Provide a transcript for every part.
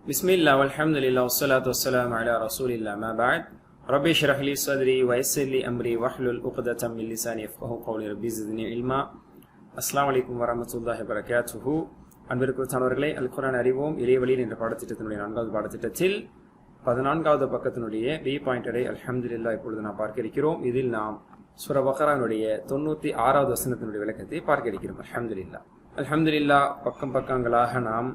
பிஸ்மில்லா வல்ஹம்துலில்லாஹ் வஸ்ஸலாத்து வஸ்ஸலாமு அலா ரசூலில்லாஹ் அம்மா பஅத் ரப்பி ஷ்ரஹ் லி ஸத்ரி வயஸ்ஸிர் லி அம்ரி வஹ்லுல் உக்ததம் மின் லிசானி யஃப்கஹு கௌலி ரப்பி ஸித்னி இல்மா. அஸ்ஸலாமு அலைக்கும் வரஹ்மத்துல்லாஹி வபரகாத்துஹு. அன்பிற்குரியவர்களே, அல் குர்ஆன் அறிவோம் இளைய வழியில் என்ற பாடத்திட்டத்தினுடைய 4வது பாடத்திட்டத்தில் 14வது பக்கத்தினுடைய பி பாயிண்டரை அல்ஹம்துலில்லாஹ் இப்பொழுது நாம் பார்க்க இருக்கிறோம். இதில் நாம் சூரா பக்ராவுடைய 96வது வசனத்தினுடைய விளக்கத்தை பார்க்க இருக்கிறோம். அல்ஹம்துலில்லாஹ் பக்கங்களாக நாம்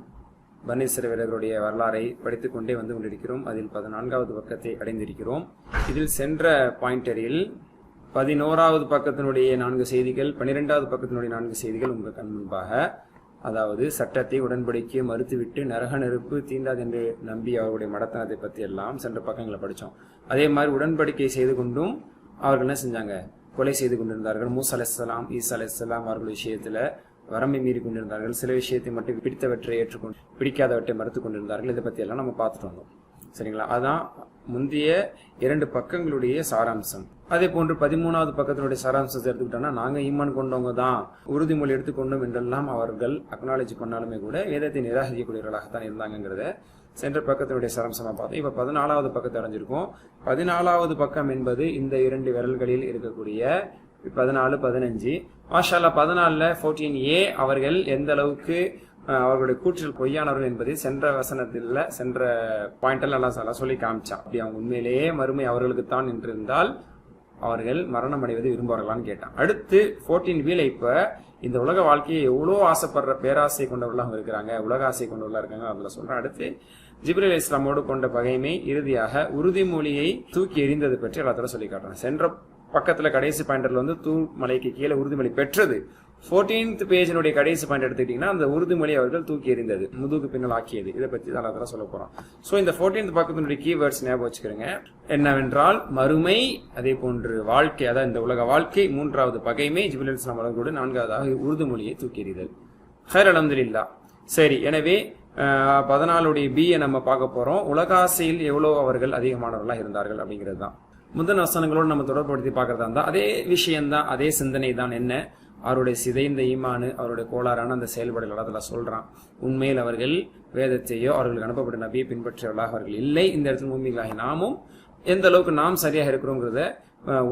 பனி இஸ்ரவேலர்களுடைய வரலாறை படித்துக் கொண்டே வந்து கொண்டிருக்கிறோம். அதில் 14வது பக்கத்தை அடைந்திருக்கிறோம். இதில் சென்ற பாயிண்டரில் 11வது பக்கத்தினுடைய 4 செய்திகள், 12வது பக்கத்தினுடைய 4 செய்திகள் உங்கள் கண் முன்பாக, அதாவது சட்டத்தை உடன்படிக்கை மறுத்துவிட்டு நரக நெருப்பு தீண்டாது என்று நம்பி அவர்களுடைய மடத்தனத்தை பற்றி எல்லாம் சென்ற பக்கங்களை படித்தோம். அதே மாதிரி உடன்படிக்கை செய்து கொண்டும் அவர்கள் என்ன செஞ்சாங்க, கொலை செய்து கொண்டிருந்தார்கள். மூசா அலைஹிஸ்ஸலாம், ஈசா அலைஹிஸ்ஸலாம் அவர்கள் விஷயத்தில் வரம்பை மீறி கொண்டிருந்தார்கள். சில விஷயத்தை மட்டும் பிடித்தவற்றை ஏற்றுக்கொண்டு பிடிக்காதவற்றை மறுத்து கொண்டிருந்தார்கள். இதை பற்றி எல்லாம் நம்ம பார்த்துட்டு வந்தோம். சரிங்களா? அதான் முந்தைய 2 பக்கங்களுடைய சாராம்சம். அதே போன்று 13வது பக்கத்தினுடைய சாராம்சத்தை எடுத்துக்கிட்டோம்னா, நாங்கள் ஈமான் கொண்டவங்க தான், உறுதிமொழி எடுத்துக்கொண்டோம் என்றெல்லாம் அவர்கள் அக்னாலேஜ் பண்ணாலுமே கூட வேதத்தை நிராகரிக்கக்கூடியவர்களாகத்தான் இருந்தாங்கிறத சென்ற பக்கத்தினுடைய சாராம்சமாக பார்த்தோம். இப்போ 14வது பக்கத்தை அடைஞ்சிருக்கோம். 14வது பக்கம் என்பது இந்த 2 விரல்களில் இருக்கக்கூடிய 14, 15. மாஷா அல்லாஹ் 14ல 14a அவர்கள் எந்த அளவுக்கு அவர்களுடைய கூற்றில் பொய்யானவர்கள் என்பதை சென்ற வசனத்தில் சென்ற பாயிண்டில் அல்லாஹ் சொல்லி காமிச்சான். அப்படி அவங்க உண்மையிலேயே மறுமை அவர்களுக்கு தான் என்றிருந்தால் அவர்கள் மரணம் அடைவதை விரும்புவார்களான்னு கேட்டான். அடுத்து 14bல இப்ப இந்த உலக வாழ்க்கையை எவ்வளோ ஆசைப்படுற பேராசை கொண்டவர்களாக இருக்கிறாங்க, உலக ஆசை கொண்டவர்களாக இருக்காங்க, அதில் சொல்றேன். அடுத்து ஜிப்ரீல் இஸ்லாமோடு கொண்ட பகைமை, இறுதியாக உறுதிமொழியை தூக்கி எறிந்தது பற்றி எல்லாத்தோட சொல்லி காட்டுறேன். சென்ற பக்கத்துல கடைசி பாயிண்டர்ல வந்து தூர் மலைக்கு கீழே உறுதிமொழி பெற்றது. 14th பேஜினுடைய கடைசி பாயிண்ட் எடுத்துக்கிட்டீங்கன்னா, அந்த உறுதிமொழி அவர்கள் தூக்கி எறிந்தது, முதுகு பின்னல் ஆக்கியது. இதை பற்றி தான் அதெல்லாம் சொல்ல போறோம். சோ இந்த 14th பக்கத்தினுடைய கீவேர்ட்ஸ் ஞாபகம் வச்சுக்கிறேங்க. என்னவென்றால் மறுமை, அதே போன்று வாழ்க்கை, அதாவது இந்த உலக வாழ்க்கை, 3வது பகைமை, ஜிப்ரீல் இஸ்லாம் அவர்களோடு 4வதாக உறுதிமொழியை தூக்கி எறிதல். ஹைர் அல்ஹம்துலில்லாஹ். சரி, எனவே 14உடைய பியை நம்ம பார்க்க போறோம். உலகாசையில் எவ்வளவு அவர்கள் அதிகமானவர்களாக இருந்தார்கள் அப்படிங்கிறது தான். முதல் வசனங்களோடு நம்ம தொடர்புபடுத்தி பார்க்கறதா இருந்தா அதே விஷயம்தான், அதே சிந்தனை தான். என்ன, அவருடைய சிதைந்த ஈமானு, அவருடைய கோளாறான அந்த செயல்பாடுகள் அதில் சொல்றான். உண்மையில் அவர்கள் வேதத்தையோ அவர்களுக்கு அனுப்பப்பட்ட நபியை பின்பற்றியவர்களாக அவர்கள் இல்லை. இந்த இடத்துல மூமிகளாகி நாமும் எந்த அளவுக்கு நாம் சரியாக இருக்கிறோங்கிறத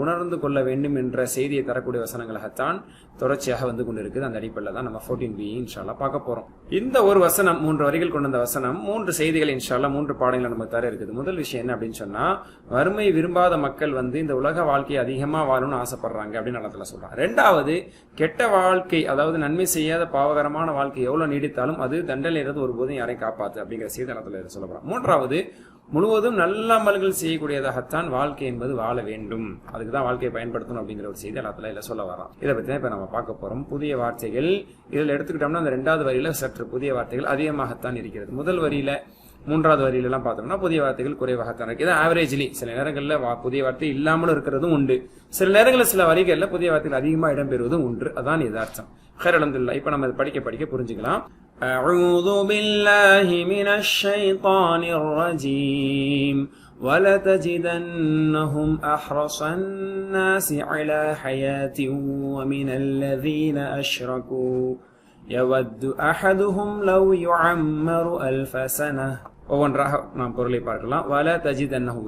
உணர்ந்து கொள்ள வேண்டும் என்ற செய்தியை தரக்கூடிய வசனங்களாகத்தான் தொடர்ச்சியாக வந்து கொண்டிருக்குது. அந்த அடிப்படையில் தான் நம்ம 14b இன்ஷா அல்லாஹ் பார்க்க போறோம். இந்த ஒரு வசனம், 3 வரிகள் கொண்ட அந்த வசனம் 3 செய்திகள் இன்ஷா அல்லாஹ் 3 பாடங்கள் நமக்கு தர இருக்குது. முதல் விஷயம் என்ன அப்படின்னு சொன்னா, வறுமை விரும்பாத மக்கள் வந்து இந்த உலக வாழ்க்கையை அதிகமா வாழணும்னு ஆசைப்படுறாங்க அப்படின்னு இடத்துல சொல்றாங்க. 2வது, கெட்ட வாழ்க்கை, அதாவது நன்மை செய்யாத பாவகரமான வாழ்க்கை எவ்வளவு நீடித்தாலும் அது தண்டனை ஒருபோதும் யாரை காப்பாத்து அப்படிங்கிற செய்தி இடத்துல சொல்லப்படுறாங்க. 3வது, முழுவதும் நல்ல அமல்கள் செய்யக்கூடியதாகத்தான் வாழ்க்கை என்பது வாழ வேண்டும், அதுக்குதான் வாழ்க்கையை பயன்படுத்தணும் அப்படிங்கிற ஒரு செய்தி எல்லாத்துல இல்ல சொல்ல வரோம். இதை பத்தி தான் இப்ப நம்ம பார்க்க போறோம். புதிய வார்த்தைகள் இதில் எடுத்துக்கிட்டோம்னா அந்த 2வது வரியில சற்று புதிய வார்த்தைகள் அதிகமாகத்தான் இருக்கிறது. முதல் வரியில 3வது வரியில எல்லாம் பார்த்தோம்னா புதிய வார்த்தைகள் குறைவாகத்தான் இருக்கு. ஆவரேஜ்லி சில நேரங்கள்ல புதிய வார்த்தை இல்லாமலும் இருக்கிறதும் உண்டு, சில நேரங்களில் சில வரிகள்ல புதிய வார்த்தைகள் அதிகமா இடம்பெறுவதும் உண்டு. அதான் யதார்த்தம். ஹைர் அல்ஹம்துலில்லாஹ். இப்ப நம்ம படிக்க படிக்க புரிஞ்சுக்கலாம். أعوذ بالله من الشيطان الرجيم ولتجدنهم أحرص الناس على حياة ومن الذين أشركوا يود أحدهم لو يعمر 1000 سنة. ஒவ்வொன்றாக நாம் பொருளை பார்க்கலாம். وَلَتَجِدَنَّهُمْ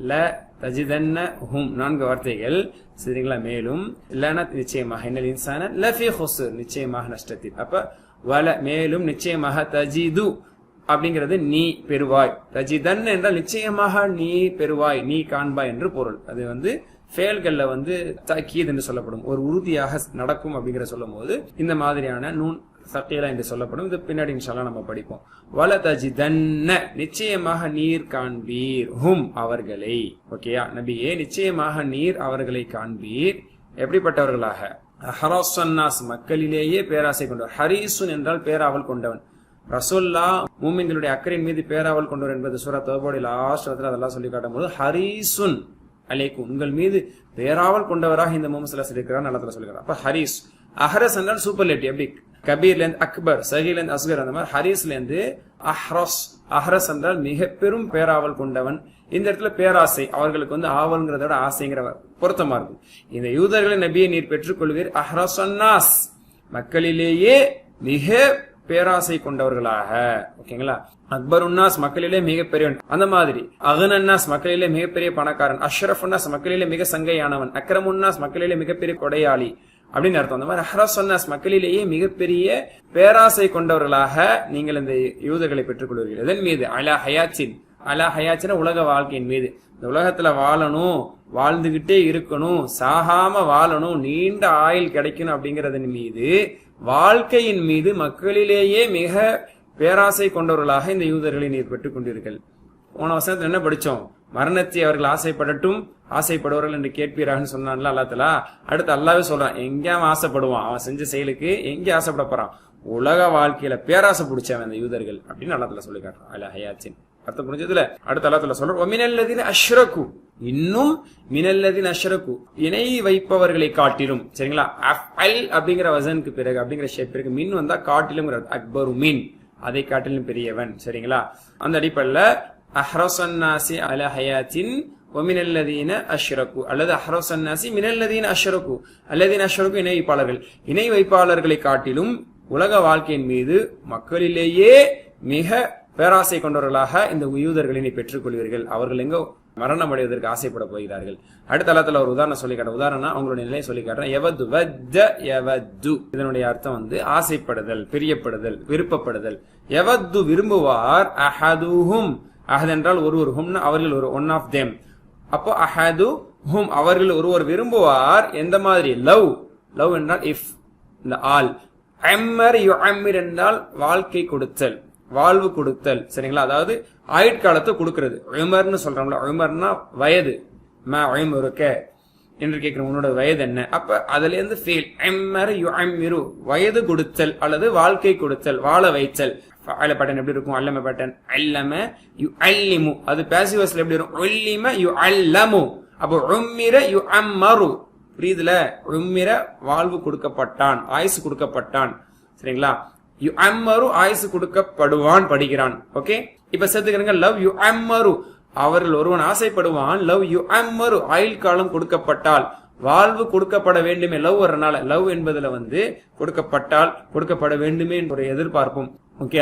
وَلَتَجِدَنَّهُمْ 4 வார்த்தைகள். சரிங்களா? மேலும் இல்லைன்னா நிச்சயமாக இன்னல் இன்சான லஃபீ குஸ்ர், நிச்சயமாக நஷ்டத்தில். அப்ப வல மேலும் நிச்சயமாக, தஜிது அப்படிங்கிறது நீ பெறுவாய், தஜிதன் என்றால் நிச்சயமாக நீ பெறுவாய், நீ காண்பாய் என்று பொருள். அது வந்து ஃபேல்கள்ல வந்து தக்கீத் என்று சொல்லப்படும், ஒரு உறுதியாக நடக்கும் அப்படிங்கிற சொல்லும் போது இந்த மாதிரியான நூன் சக்கையில என்று சொல்லப்படும். இது பின்னாடி இன்ஷா அல்லாஹ் நம்ம படிப்போம். வல தஜிதன்ன நிச்சயமாக நீர் காண்பீர், ஹும் அவர்களை. ஓகேயா நபியே, நிச்சயமாக நீர் அவர்களை காண்பீர். எப்படிப்பட்டவர்களாக? ஹராசன்னாஸ் மக்களிலேயே பேராசை கொண்டவர். ஹரீசுன் என்றால் பேராவல் கொண்டவன். ரசூல்லா மூமின்களுடைய அக்கறையின் மீது பேராவல் கொண்டவர் என்பது சூரா தௌபாவுடைய லாஸ்ட் வசனத்துல அதெல்லாம் சொல்லி காட்டும் போது ஹரீசுன் அலைக்கும், உங்கள் மீது பேராவல் கொண்டவராக இந்த முஹம்மது ஸல்லல்லாஹு அலைஹி வஸல்லம் இருக்கிறார் நல்லா சொல்லுகிறார். அப்ப ஹரீஸ், அஹ்ரஸ் என்றால் சூப்பர்லேட்டிவ். எப்படி கபீர்ல இருந்து அக்பர், சஹீல இருந்து அஸ்கர், அந்த மாதிரி ஹரீஸ்ல இருந்து அஹ்ரஸ். அஹ்ரஸ் என்றால் மிக பெரும் பேராவல் கொண்டவன். இந்த இடத்துல பேராசை, அவர்களுக்கு வந்து ஆவல்ங்கிறத விட ஆசைங்கிற பொருத்தமா இருக்கும். இந்த யூதர்களை நபியை நீர் பெற்றுக்கொள்வீர், அஹ்ரஸன்னாஸ் மக்களிலேயே மிக பேராசை கொண்டவர்களாக. ஓகேங்களா? அக்பருன்னாஸ் மக்களிலே மிகப்பெரியவன், அந்த மாதிரி அகனன்னாஸ் மக்களிலே மிகப்பெரிய பணக்காரன், அஷ்ரஃபுன்னாஸ் மக்களிலே மிக சங்கையானவன், அக்ரமுன்னாஸ் மக்களிலே மிகப்பெரிய கொடையாளி அப்படின்னு அர்த்தம். அந்த மாதிரி அஹ்ரஸன்னாஸ் மக்களிலேயே மிகப்பெரிய பேராசை கொண்டவர்களாக நீங்கள் இந்த யூதர்களை பெற்றுக் கொள்வீர்கள். இதன் மீது அலா ஹயாச்சின், அலா ஹயாச்சின உலக வாழ்க்கையின் மீது, இந்த உலகத்துல வாழணும், வாழ்ந்துகிட்டே இருக்கணும், சாகாம வாழணும், நீண்ட ஆயுள் கிடைக்கணும் அப்படிங்கறதன் மீது, வாழ்க்கையின் மீது மக்களிலேயே மிக பேராசை கொண்டவர்களாக இந்த யூதர்களை நீர் பெற்றுக் கொண்டீர்கள். போன வசனத்துல என்ன படிச்சோம்? மரணத்தை அவர்கள் ஆசைப்படட்டும், ஆசைப்படுவார்கள் என்று கேட்பீரான்னு சொன்னான்ல அல்லா தஆலா. அடுத்து அல்லாவே சொல்றான், எங்க அவன் ஆசைப்படுவான், அவன் செஞ்ச செயலுக்கு எங்க ஆசைப்பட போறான்? உலக வாழ்க்கையில பேராசை பிடிச்சவன் அந்த யூதர்கள் அப்படின்னு அல்லா தஆலா சொல்லி காட்டுறான். அலா ஹயாத்தின் அர்த்தம் புரிஞ்சதுல. அடுத்து அல்லா தஆலா சொல்ற மினல்லதீன அஷ்ரகு, இன்னும் மினல்லதீன அஷ்ரகு இணை வைப்பவர்களை காட்டிலும். சரிங்களா? அஃஅல் அப்படிங்கிற வசனுக்கு பிறகு அப்படிங்கிற ஷேப் பிறகு மின் வந்தா காட்டிலும், அக்பரு மின் அதை காட்டிலும் பெரியவன். சரிங்களா? அந்த அடிப்படையில அஹ்ரஸன்னாசி அலா ஹயாத்தின் வமினல்லதீன அஷ்ரகு அல்லது அஹ்ரஸன்னாசி மினல்லதீன அஷ்ரகு, அல்லதீன அஷ்ரகு இணை வைப்பாளர்கள், இணை வைப்பாளர்களை காட்டிலும் உலக வாழ்க்கையின் மீது மக்களிலேயே மிக பேராசை கொண்டவர்களாக இந்த யூதர்களை பெற்றுக் கொள்வீர்கள். அவர்கள் எங்க மரணம் அடைவதற்கு ஆசைப்பட போகிறார்கள். அடுத்த தளத்துல ஒரு உதாரணம் சொல்லி காட்டுறேன். உதாரணம் அவங்களுடைய நிலையை சொல்லி காட்டுறேன். எவது வஜ்ஜ எவது, இதனுடைய அர்த்தம் வந்து ஆசைப்படுதல், பிரியப்படுதல், விருப்பப்படுதல். எவது விரும்புவார், அஹதுஹும், அஹத் என்றால் ஒருவர், ஹும்னா அவர்கள் ஒரு, ஒன் ஆஃப் தேம். அப்போ அஹது ஹும் அவர்கள் ஒருவர் விரும்புவார். எந்த மாதிரி? லவ், லவ் என்றால் இஃப், இந்த ஆல். அம்மர் யுஅம்மிர் என்றால் வாழ்க்கை கொடுத்தல், வாழ்வு கொடுத்தல். சரிங்களா? அதாவது ஆயுட்காலத்தை கொடுக்கிறது. உமர்னு சொல்றோம்ல, உமர்னா வயது, மா உமருக்க என்று கேட்கிறோம், உன்னோட வயது என்ன? அப்ப அதுல இருந்து ஃபீல் அம்மர் யுஅம்மிரு வயது கொடுத்தல் அல்லது வாழ்க்கை கொடுத்தல், வாழ வைத்தல். ஃபஅல பட்டன் எப்படி இருக்கும்? அல்லம பட்டன், அல்லம யுஅல்லிமு, அது பாசிவ் வாய்ஸ்ல எப்படி இருக்கும்? உல்லிம யுஅல்லமு. அப்போ உம்மிர யுஅம்மரு, புரியுதுல? உம்மிர வாழ்வு கொடுக்கப்பட்டான், ஆயுசு கொடுக்கப்பட்டான். சரிங்களா? யுஅம்மரு ஆயுசு கொடுக்கப்படுவான், படிக்கிறான். ஓகே, இப்ப சேர்த்துக்கிறங்க. லவ் யுஅம்மரு அவர்கள் ஒருவன் ஆசைப்படுவான், லவ் யுஅம்மரு ஆயுள் காலம் கொடுக்கப்பட்டால், வாழ்வு கொடுக்கப்பட வேண்டுமே. லவ் வரனால, லவ் என்பதுல வந்து கொடுக்கப்பட்டால், கொடுக்கப்பட வேண்டுமே என்ற ஒரு எதிர்பார்ப்பும். ஓகே,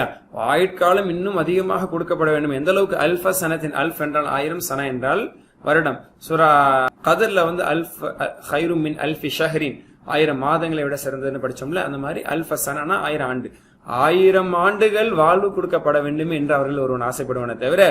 ஆயுட்காலம் இன்னும் அதிகமாக கொடுக்கப்பட வேண்டும். எந்த அளவுக்கு? அல்ஃப சனத்தின், அல்ஃப் என்றால் 1000, சன என்றால் வருடம். சூரா கதர்ல வந்து அல்ஃப் ஹைரும் மின் அல்ஃபி ஷஹரின், 1000 மாதங்களை விட சிறந்ததுன்னு படிச்சோம்ல, அந்த மாதிரி அல்ஃப சனனா 1000 ஆண்டு, 1000 ஆண்டுகள் வாழ்வு கொடுக்கப்பட வேண்டும் என்று அவர்கள் ஒருவன் ஆசைப்படுவானே தவிர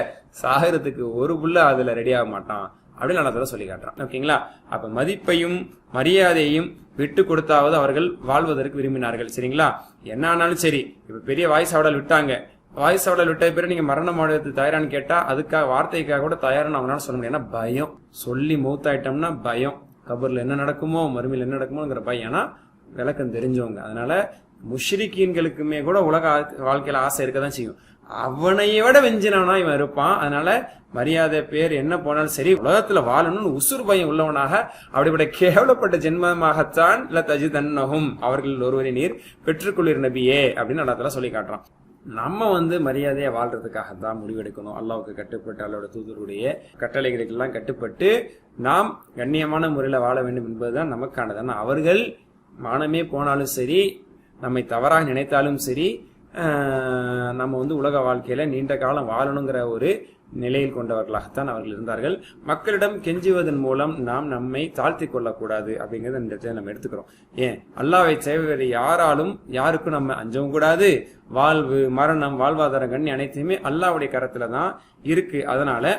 சாகரத்துக்கு ஒரு புள்ள அதுல ரெடி ஆக மாட்டான் அப்படின்னு நல்லா சொல்லி காட்டுறான். ஓகேங்களா? அப்ப மதிப்பையும் மரியாதையும் விட்டு கொடுத்தாவது அவர்கள் வாழ்வதற்கு விரும்பினார்கள். சரிங்களா? என்ன ஆனாலும் சரி, இப்ப பெரிய வாய்ஸ் அவடல் விட்டாங்க, வாய்ஸ் அவடல் விட்ட பிறகு நீங்க மரணம் அடைவதற்கு தயாரான்னு கேட்டா அதுக்காக வார்த்தைக்காக கூட தயாரான அவனால சொல்ல முடியும். ஏன்னா பயம், சொல்லி மௌத்தாயிட்டோம்னா பயம், கபர்ல என்ன நடக்குமோ மறுமையில் என்ன நடக்குமோங்கிற பயம். ஏன்னா விளக்கம் தெரிஞ்சவங்க. அதனால முஷ்ரிக்கீன்களுக்குமே கூட உலக வாழ்க்கையில ஆசை இருக்கதான் செய்யும். அவனைய விட வெஞ்சினவனா இவன் இருப்பான். அதனால மரியாதை பேர் என்ன போனாலும் சரி, உலகத்துல வாழணும்னு உசுர் பயம் உள்ளவனாக, அப்படிப்பட்ட கேவலப்பட்ட ஜென்மமாகத்தான் லதஜிதன்னஹும் அவர்கள் ஒருவரை நீர் பெற்றுக்கொள்ளிரு நபியே அப்படின்னு அல்லாஹ் சொல்லி காட்டுறான். நம்ம வந்து மரியாதையா வாழ்றதுக்காக தான் முடிவெடுக்கணும். அல்லாஹ்வுக்கு கட்டுப்பட்டு, அல்லாஹ்வுடைய தூதருடைய கட்டளைகளுக்கு எல்லாம் கட்டுப்பட்டு நாம் கண்ணியமான முறையில வாழ வேண்டும் என்பதுதான் நமக்கானது. ஆனா அவர்கள் மானமே போனாலும் சரி, நம்மை தவறாக நினைத்தாலும் சரி, நம்ம வந்து உலக வாழ்க்கையில நீண்ட காலம் வாழணுங்கிற ஒரு நிலையில் கொண்டவர்களாகத்தான் அவர்கள் இருந்தார்கள். மக்களிடம் கெஞ்சுவதன் மூலம் நாம் நம்மை தாழ்த்தி கொள்ளக்கூடாது அப்படிங்கறத இந்த இடத்துல நம்ம எடுத்துக்கிறோம். ஏன்? அல்லாஹ்வை தவிர யாராலும் யாருக்கும் நம்ம அஞ்சவும் கூடாது. வாழ்வு, மரணம், வாழ்வாதாரம், கண்ணி அனைத்தையுமே அல்லாஹ்வுடைய கரத்துல தான் இருக்கு. அதனால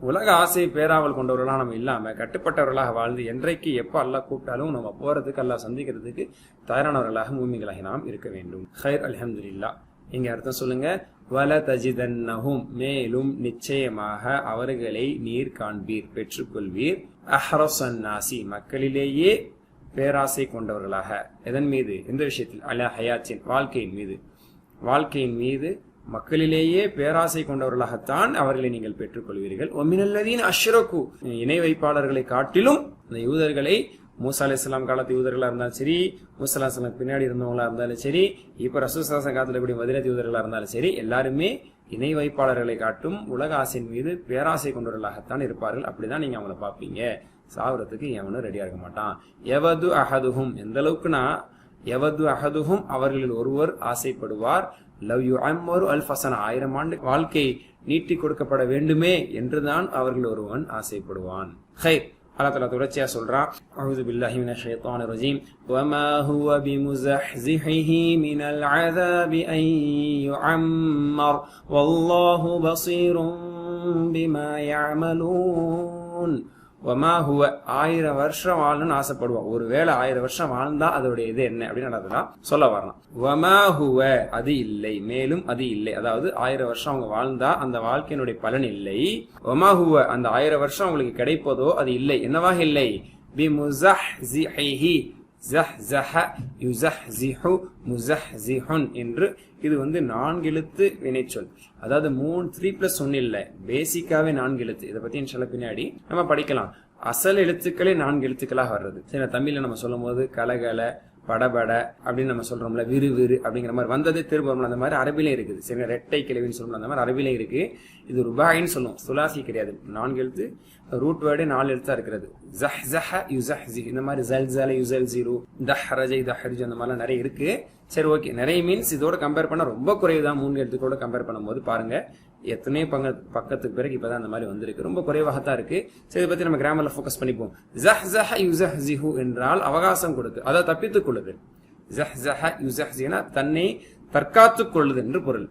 உலக ஆசை பேராவல் கொண்டவர்களாக நம்ம இல்லாம கட்டுப்பட்டவர்களாக வாழ்ந்து என்றைக்கு எப்ப அல்லாஹ் கூப்பிட்டாலும் நம்ம போறதுக்கு, அல்லாஹ் சந்திக்கிறதுக்கு தயாரானவர்களாக மூமிகளாகி நாம் இருக்க வேண்டும். ஹைர், அல்ஹம்துலில்லாஹ். இங்க அர்த்தம் சொல்லுங்க. வல தஜிதன்னஹும் மேலும் நிச்சயமாக அவர்களை நீர் காண்பீர், பெற்றுக்கொள்வீர். அஹ்ரஸன்னாசி மக்களிலேயே பேராசை கொண்டவர்களாக. எதன் மீது? எந்த விஷயத்தில்? அலா ஹயாத்தின் வாழ்க்கையின் மீது. வாழ்க்கையின் மீது மக்களிலேயே பேராசை கொண்டவர்களாகத்தான் அவர்களை நீங்கள் பெற்றுக்கொள்வீர்கள். ஒமினல்லதீன அஷ்ரகு இணை வைப்பாளர்களை காட்டிலும் இந்த யூதர்களை, மூசா அலைஹிஸ்ஸலாம் காலத்து யூதர்களா இருந்தாலும் சரி, மூசா அலைஹிஸ்ஸலாம் பின்னாடி இருந்தவங்களா இருந்தாலும் சரி, இப்ப ரசூல் ஸல்லல்லாஹு அலைஹி காலத்துல கூடிய மதீனா யூதர்களா இருந்தாலும் சரி, எல்லாருமே இணை வைப்பாளர்களை காட்டும் உலக ஆசையின் மீது பேராசை கொண்டவர்களாகத்தான் இருப்பார்கள். அப்படிதான் நீங்க அவங்கள பாப்பீங்க. சாவரத்துக்கு எவனும் ரெடியா இருக்க மாட்டான். எவது அஹதுஹும் எந்த அளவுக்குனா யவது அஹதுஹும் அவர்களில் ஒருவர் ஆசைப்படுவார், லவ் யுஅம்மரு அல்ஃப ஸனா 1000 ஆண்டு வாழ்க்கை நீட்டி கொடுக்கப்பட வேண்டுமே என்றுதான் அவர்கள் ஒருவன் ஆசைப்படுவான். ஹைர், அல்லாஹ் தஆலா தொடர்ச்சியா சொல்றான், அஊது பில்லாஹி மினஷ் ஷைத்தானிர் ரஜீம், வமா ஹுவ பிமுஸஹ்ஸிஹிஹி மினல் அஸாபி அன் யுஅம்மர் வல்லாஹு பஸீரும் பிமா யஅமலூன். வமா ஹுவ 1000 வருஷம் வாழணும்னு ஆசைப்படுவான். ஒருவேளை 1000 வருஷம் வாழ்ந்தா அதோடைய இது என்ன அப்படின்னு அதெல்லாம் சொல்ல வரலாம். வமா ஹுவ அது இல்லை, மேலும் அது இல்லை. அதாவது 1000 வருஷம் அவங்க வாழ்ந்தா அந்த வாழ்க்கையினுடைய பலன் இல்லை. வமா ஹுவ அந்த 1000 வருஷம் அவங்களுக்கு கிடைப்பதோ அது இல்லை. என்னவாக இல்லை? பிமுஸஹ்ஸிஹிஹி ஸஹ்ஸஹ யுஸஹ்ஸிஹு முஸஹ்ஸிஹுன் என்று இது 4 எழுத்து வினைச்சொல். அதாவது 3+1 இல்ல, பேசிக்காவே 4 எழுத்து. இதை பத்தி இன்ஷால்லா பின்னாடி நம்ம படிக்கலாம். அசல் எழுத்துக்களே 4 எழுத்துக்களாக வர்றது. சரி, தமிழ்ல நம்ம சொல்லும் போது கலகல படபட அப்படின்னு நம்ம சொல்றோம்ல, விறு விறு அப்படிங்கிற மாதிரி வந்ததே திரும்ப அந்த மாதிரி அரபிலே இருக்குது. சரி, ரெட்டை கிழவின்னு சொல்லணும், அந்த மாதிரி அரபிலே இருக்கு. இது ருபாயின்னு சொல்லும், சுலாசி கிடையாது. 4 எழுத்து, ரூட் வேர்டே 4 எழுத்தா இருக்கிறது. ஸஹ்ஸஹ யுஸஹ்ஸி, இந்த மாதிரி ஸல்ஸல யுஸல்ஸிரு, தஹ்ரஜ தஹ்ரிஜ, அந்த மாதிரிலாம் நிறைய இருக்கு. சரி, ஓகே. நிறைய மீன்ஸ் இதோட கம்பேர் பண்ணா ரொம்ப குறைவு தான். 3 எழுத்துக்களோட கம்பேர் பண்ணும்போது பாருங்க எத்தனை பக்கத்துக்கு பிறகு இப்பதான் அந்த மாதிரி வந்திருக்கு. ரொம்ப குறைவாகத்தான் இருக்கு. சரி, இதை பத்தி நம்ம கிராமர்ல போக்கஸ் பண்ணிப்போம். ஸஹ்ஸஹ யுஸஹ்ஸிஹு என்றால் அவகாசம் கொடுத்து, அதாவது தப்பித்துக் கொள்ளுது. ஸஹ்ஸஹ யுஸஹ்ஸினா தன்னை தற்காத்துக் கொள்ளுது என்று பொருள்.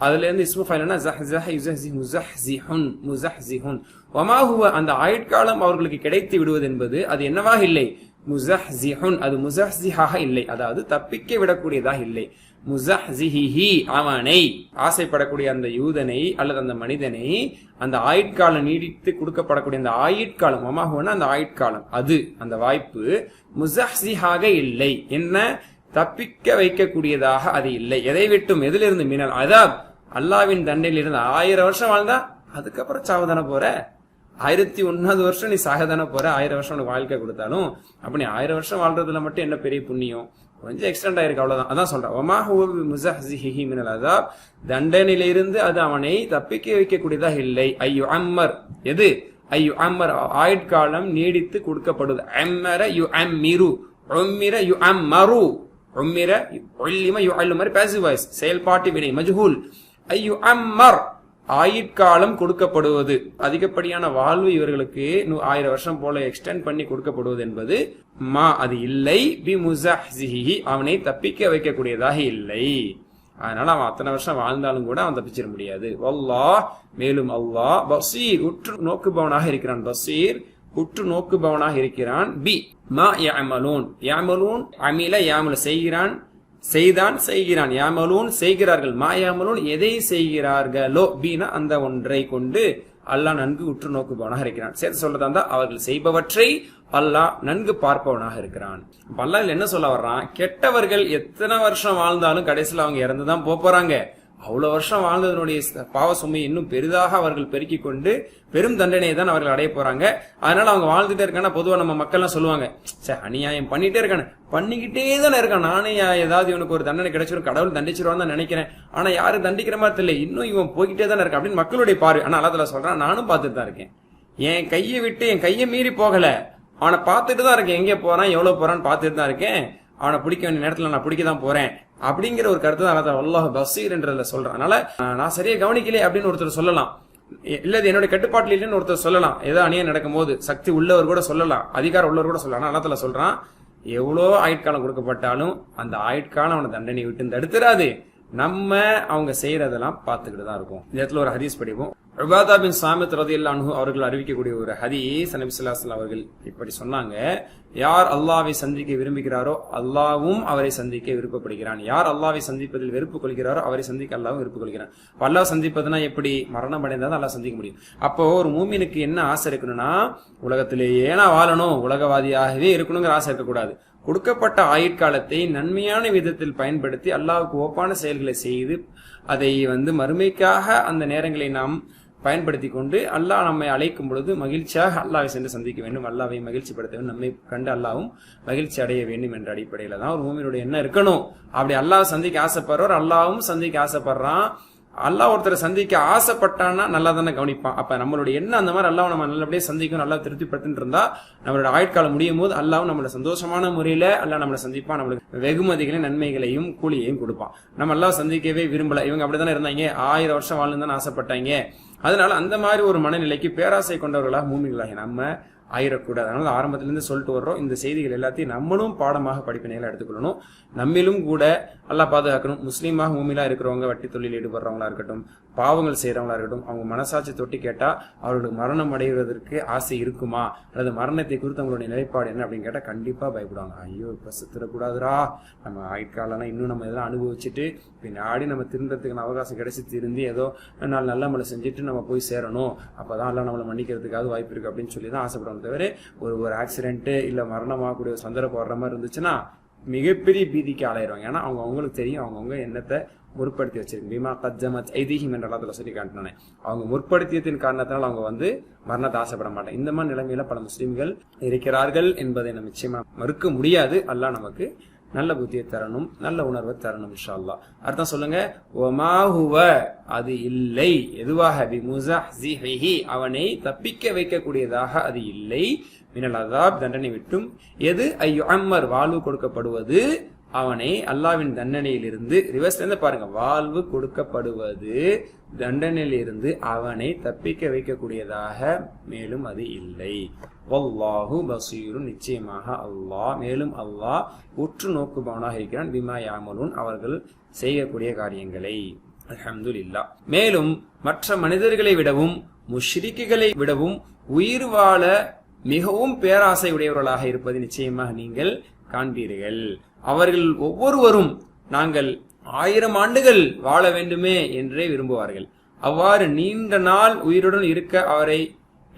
அதுல இருந்து இஸ்மு ஃபைல்னா ஸஹ்ஸஹ யுஸஹ்ஸி முஸஹ்ஸிஹுன் முஸஹ்ஸிஹுன். வமா ஹுவ அந்த ஆயுட்காலம் அவர்களுக்கு கிடைத்து விடுவது என்பது அது என்னவாக இல்லை? முஸஹ்ஸிஹுன், அது முஸஹ்ஸிஹாக இல்லை, அதாவது தப்பிக்க விடக்கூடியதாக இல்லை. முஸஹ்ஸிஹிஹி அவனை, ஆசைப்படக்கூடிய அந்த யூதனை அல்லது அந்த மனிதனை அந்த ஆயுட்காலம் நீடித்து கொடுக்கப்படக்கூடிய அந்த ஆயுட்காலம், வமா ஹுவனா அந்த ஆயுட்காலம், அது அந்த வாய்ப்பு முஸஹ்ஸிஹாக இல்லை. என்ன? தப்பிக்க வைக்கக்கூடியதாக அது இல்லை. எதை விட்டும்? எதிலிருந்து? மினல் அஸாப், அல்லாஹ்வின் தண்டனையில் இருந்து. 1000 வருஷம் வாழ்ந்தா அதுக்கப்புறம் சாவதான போற. 1001வது வருஷம் நீ சாகதான போற. 1000 வருஷம் உனக்கு வாழ்க்கை கொடுத்தாலும் அப்ப நீ 1000 வருஷம் வாழ்றதுல மட்டும் என்ன பெரிய புண்ணியம்? கொஞ்சம் எக்ஸ்டெண்ட் ஆயிருக்கு, அவ்வளவுதான். அதான் சொல்றேன், வமா ஹுவ பிமுஸஹ்ஸிஹிஹி மினல் அஸாப், தண்டனையிலிருந்து அது அவனை தப்பிக்க வைக்கக்கூடியதாக இல்லை. ஐயு அம்மர், எது? ஐயு அம்மர் ஆயுட்காலம் நீடித்து கொடுக்கப்படுவது. அம்மர யு அம்மிரு, உம்மிர யு அம்மரு, உம்மிர உல்லிம யுஅல்லு மாதிரி பாசிவ் வாய்ஸ், செயல்பாட்டு வினை மஜ்ஹூல். ஐயு அம்மர் ஆயுட்காலம் கொடுக்கப்படுவது, அதிகப்படியான வாழ்வு இவர்களுக்கு 1000 வருஷம் போல எக்ஸ்டெண்ட் பண்ணி கொடுக்கப்படுவது என்பது மா அது இல்லை. பிமுஸஹ்ஸிஹி அவனை தப்பிக்க வைக்கக்கூடியதாக இல்லை. அதனால அவன் அத்தனை வருஷம் வாழ்ந்தாலும் கூட அவன் தப்பிச்சிட முடியாது. வல்லாஹ், மேலும் அல்லாஹ் பஸீர் உற்று நோக்குபவனாக இருக்கிறான். பஸீர் உற்று நோக்குபவனாக இருக்கிறான். பி மா யஅமலூன், யஅமலூன் அமில யஅமலு செய்கிறான், செய்தான் செய்கிறான், யாமலூன் செய்கிறார்கள், மா யாமலூன் எதை செய்கிறார்களோ, பீனா அந்த ஒன்றை கொண்டு அல்லாஹ் நன்கு உற்று நோக்குபவனாக இருக்கிறான். சேர்த்து சொல்றதா இருந்தா அவர்கள் செய்பவற்றை அல்லாஹ் நன்கு பார்ப்பவனாக இருக்கிறான். அல்லாஹ் என்ன சொல்ல வர்றான்? கெட்டவர்கள் எத்தனை வருஷம் வாழ்ந்தாலும் கடைசியில் அவங்க இறந்துதான் போறாங்க. அவ்வளவு வருஷம் வாழ்ந்ததனுடைய பாவ சுமை இன்னும் பெரிதாக அவர்கள் பெருக்கிக் கொண்டு பெரும் தண்டனையை தான் அவர்கள் அடைய போறாங்க. அதனால அவங்க வாழ்ந்துட்டே இருக்கான. பொதுவா நம்ம மக்கள் எல்லாம் சொல்லுவாங்க, சே அநியாயம் பண்ணிட்டே இருக்கானே, பண்ணிக்கிட்டே தானே இருக்கான், நானே ஏதாவது இவனுக்கு ஒரு தண்டனை கிடைச்சிடும், கடவுள் தண்டிச்சிருவான்னு தான் நினைக்கிறேன், ஆனா யாரும் தண்டிக்கிற மாதிரி தெரியல, இன்னும் இவன் போய்கிட்டே தானே இருக்கான் அப்படின்னு மக்களுடைய பார்வை. ஆனா அல்லாஹ் தஆலா சொல்றான், நானும் பார்த்துட்டு தான் இருக்கேன். என் கையை விட்டு என் கையை மீறி போகல, அவனை பார்த்துட்டு தான் இருக்கேன். எங்கே போறான் எவ்வளவு போறான்னு பார்த்துட்டு தான் இருக்கேன். அவனை பிடிக்க வேண்டிய நேரத்துல நான் பிடிக்க தான் போறேன் அப்படிங்கிற ஒரு கருத்து தான் அல்லாஹ் பஸீர் என்றதுல சொல்றான். அதனால நான் சரியா கவனிக்கலையே அப்படின்னு ஒருத்தர் சொல்லலாம், இல்லது என்னுடைய கட்டுப்பாட்டில் இல்லைன்னு ஒருத்தர் சொல்லலாம். ஏதோ அநியாயம் நடக்கும் போது சக்தி உள்ளவர் கூட சொல்லலாம், அதிகாரம் உள்ளவர் கூட சொல்லலாம். அல்லாஹ் தஆலா சொல்றான், எவ்வளோ ஆயுட்காலம் கொடுக்கப்பட்டாலும் அந்த ஆயுட்காலம் அவனை தண்டனை விட்டு தடுத்துறாது. நம்ம அவங்க செய்யறதெல்லாம் பார்த்துக்கிட்டு தான் இருக்கும். இந்த இடத்துல ஒரு ஹதீஸ் படிப்போம். உபாதா பின் சாமித் ரலியல்லாஹு அன்ஹு அவர்கள் அறிவிக்கக்கூடிய ஒரு ஹதீஸ், நபி ஸல்லல்லாஹு அலைஹி வஸல்லம் அவர்கள் இப்படி சொன்னாங்க, யார் அல்லாஹ்வை சந்திக்க விரும்புகிறாரோ அல்லாஹ்வும் அவரை சந்திக்க விருப்பப்படுகிறான். யார் அல்லாஹ்வை சந்திப்பதில் வெறுப்பு கொள்கிறாரோ அவரை சந்திக்க அல்லாஹ்வும் வெறுப்பு கொள்கிறான். அல்லாஹ் சந்திப்பதுனா எப்படி? மரணம் அடைந்தாதான் அல்லாஹ் சந்திக்க முடியும். அப்போ ஒரு மூமினுக்கு என்ன ஆசை இருக்கணும்னா, உலகத்திலேயே நான் வாழணும், உலகவாதியாகவே இருக்கணுங்கிற ஆசை இருக்கக்கூடாது. கொடுக்கப்பட்ட ஆயுட்காலத்தை நன்மையான விதத்தில் பயன்படுத்தி அல்லாஹ்வுக்கு ஒப்பான செயல்களை செய்து அதை மறுமைக்காக அந்த நேரங்களை நாம் பயன்படுத்தி கொண்டு அல்லாஹ் நம்மை அழைக்கும் பொழுது மகிழ்ச்சியாக அல்லாஹ்வை சென்று சந்திக்க வேண்டும், அல்லாஹ்வை மகிழ்ச்சி படுத்த வேண்டும், நம்மை கண்டு அல்லாஹ்வும் மகிழ்ச்சி அடைய வேண்டும் என்ற அடிப்படையில தான் ஒரு மூமினுடைய எண்ணம் இருக்கணும். அப்படி அல்லாஹ் சந்திக்க ஆசைப்படுறவர் அல்லாஹ்வும் சந்திக்க ஆசைப்படுறான். அல்லாஹ் ஒருத்தரை சந்திக்க ஆசைப்பட்டான்னா நல்லா தானே கவனிப்பான். அப்ப நம்மளுடைய எண்ணம் அந்த மாதிரி அல்லாஹ் நம்ம நல்லபடியே சந்திக்கும், நல்லா திருப்திப்படுத்திட்டு இருந்தா நம்மளோட ஆயுட்காலம் முடியும் போது அல்லாஹ் நம்மள சந்தோஷமான முறையில அல்லாஹ் நம்மளை சந்திப்பான், நம்மளுக்கு வெகுமதிகளையும் நன்மைகளையும் கூலியையும் கொடுப்பான். நம்ம அல்லாஹ் சந்திக்கவே விரும்பல, இவங்க அப்படித்தானே இருந்தாங்க, 1000 வருஷம் வாழ்ந்தானே ஆசைப்பட்டாங்க. அதனால அந்த மாதிரி ஒரு மனநிலைக்கு பேராசை கொண்டவர்களாக மூமின்களாகி நம்ம ஆயிடக்கூடாது. அதனால ஆரம்பத்திலிருந்து சொல்லிட்டு வர்றோம், இந்த செய்திகள் எல்லாத்தையும் நம்மளும் பாடமாக படிப்பினைகளை எடுத்துக்கொள்ளணும். நம்மிலும் கூட அல்லாஹ் பாதுகாக்கணும். முஸ்லீமாக மூமிலா இருக்கிறவங்க வட்டி தொழில் ஈடுபடுறவங்களா இருக்கட்டும், பாவங்கள் செய்யறவங்களா இருக்கட்டும், அவங்க மனசாட்சி தொட்டி கேட்டா அவர்களுக்கு மரணம் அடைவதற்கு ஆசை இருக்குமா அல்லது மரணத்தை குறித்து அவங்களுடைய நிலைப்பாடு என்ன அப்படின்னு கேட்டா கண்டிப்பா பயப்படுவாங்க. ஐயோ இப்ப செத்துடக்கூடாதுரா, நம்ம ஆயுட்காலம் இன்னும் நம்ம இதெல்லாம் அனுபவிச்சுட்டு பின்னாடி நம்ம திருந்ததுக்கு அவகாசம் கிடைச்சி திருந்தி ஏதோ நல்ல மழை செஞ்சுட்டு நம்ம போய் சேரணும், அப்பதான் எல்லாம் நம்மளை மன்னிக்கிறதுக்காக வாய்ப்பு இருக்கு அப்படின்னு சொல்லி தான் ஆசைப்படுவாங்க. தவிர ஒரு ஆக்சிடென்ட் இல்ல மரணமாகக்கூடிய சந்தர்ப்பம் வர்ற மாதிரி இருந்துச்சுன்னா மிகப்பெரிய பீதிக்கு ஆளாயிருவாங்க. ஏன்னா அவங்களுக்கு தெரியும் அவங்கவுங்க என்னத்தை முற்படுத்தி வச்சிருக்கு. பீமா கஜ்ஜமத் ஐதீஹிம் என்ற இடத்துல சொல்லி காட்டினானே, அவங்க முற்படுத்தியத்தின் காரணத்தினால் அவங்க மரணத்தை ஆசைப்பட மாட்டாங்க. இந்த மாதிரி நிலைமையில பல முஸ்லிம்கள் இருக்கிறார்கள் என்பதை நம்ம நிச்சயமா மறுக்க முடியாது. அல்லாஹ் நமக்கு நல்ல புத்தியை தரணும், நல்ல உணர்வை தரணும் இன்ஷா அல்லாஹ். அர்த்தம் சொல்லுங்க, வமா ஹுவ அது இல்லை, எதுவாக பிமுஸஹ்ஸிஹி அவனை தப்பிக்க வைக்கக்கூடியதாக அது இல்லை, மினல் அஸாப் தண்டனை விட்டும், எது ஐயுஅம்மர் வாழ்வு கொடுக்கப்படுவது அவனை அல்லாஹ்வின் தண்டனையிலிருந்து, ரிவர்ஸ்ல இருந்து பாருங்க, வாழ்வு கொடுக்கப்படுவது தண்டனையிலிருந்து அவனை தப்பிக்க வைக்கக்கூடியதாக மேலும் அது இல்லை. வல்லாஹு பஸீருன் நிச்சயமாக அல்லாஹ், மேலும் அல்லாஹ் உற்று நோக்குபவனாக இருக்கிறான், பிமா யாமலூன் அவர்கள் செய்யக்கூடிய காரியங்களை. அல்ஹம்துலில்லாஹ். மேலும் மற்ற மனிதர்களை விடவும் முஷ்ரிக்குகளை விடவும் உயிர் வாழ மிகவும் பேராசை உடையவர்களாக இருப்பது நிச்சயமாக நீங்கள் காண்பீர்கள். அவர்கள் ஒவ்வொருவரும் நாங்கள் 1000 ஆண்டுகள் வாழ வேண்டுமே என்றே விரும்புவார்கள். அவ்வாறு நீண்ட நாள் உயிருடன் இருக்க அவரை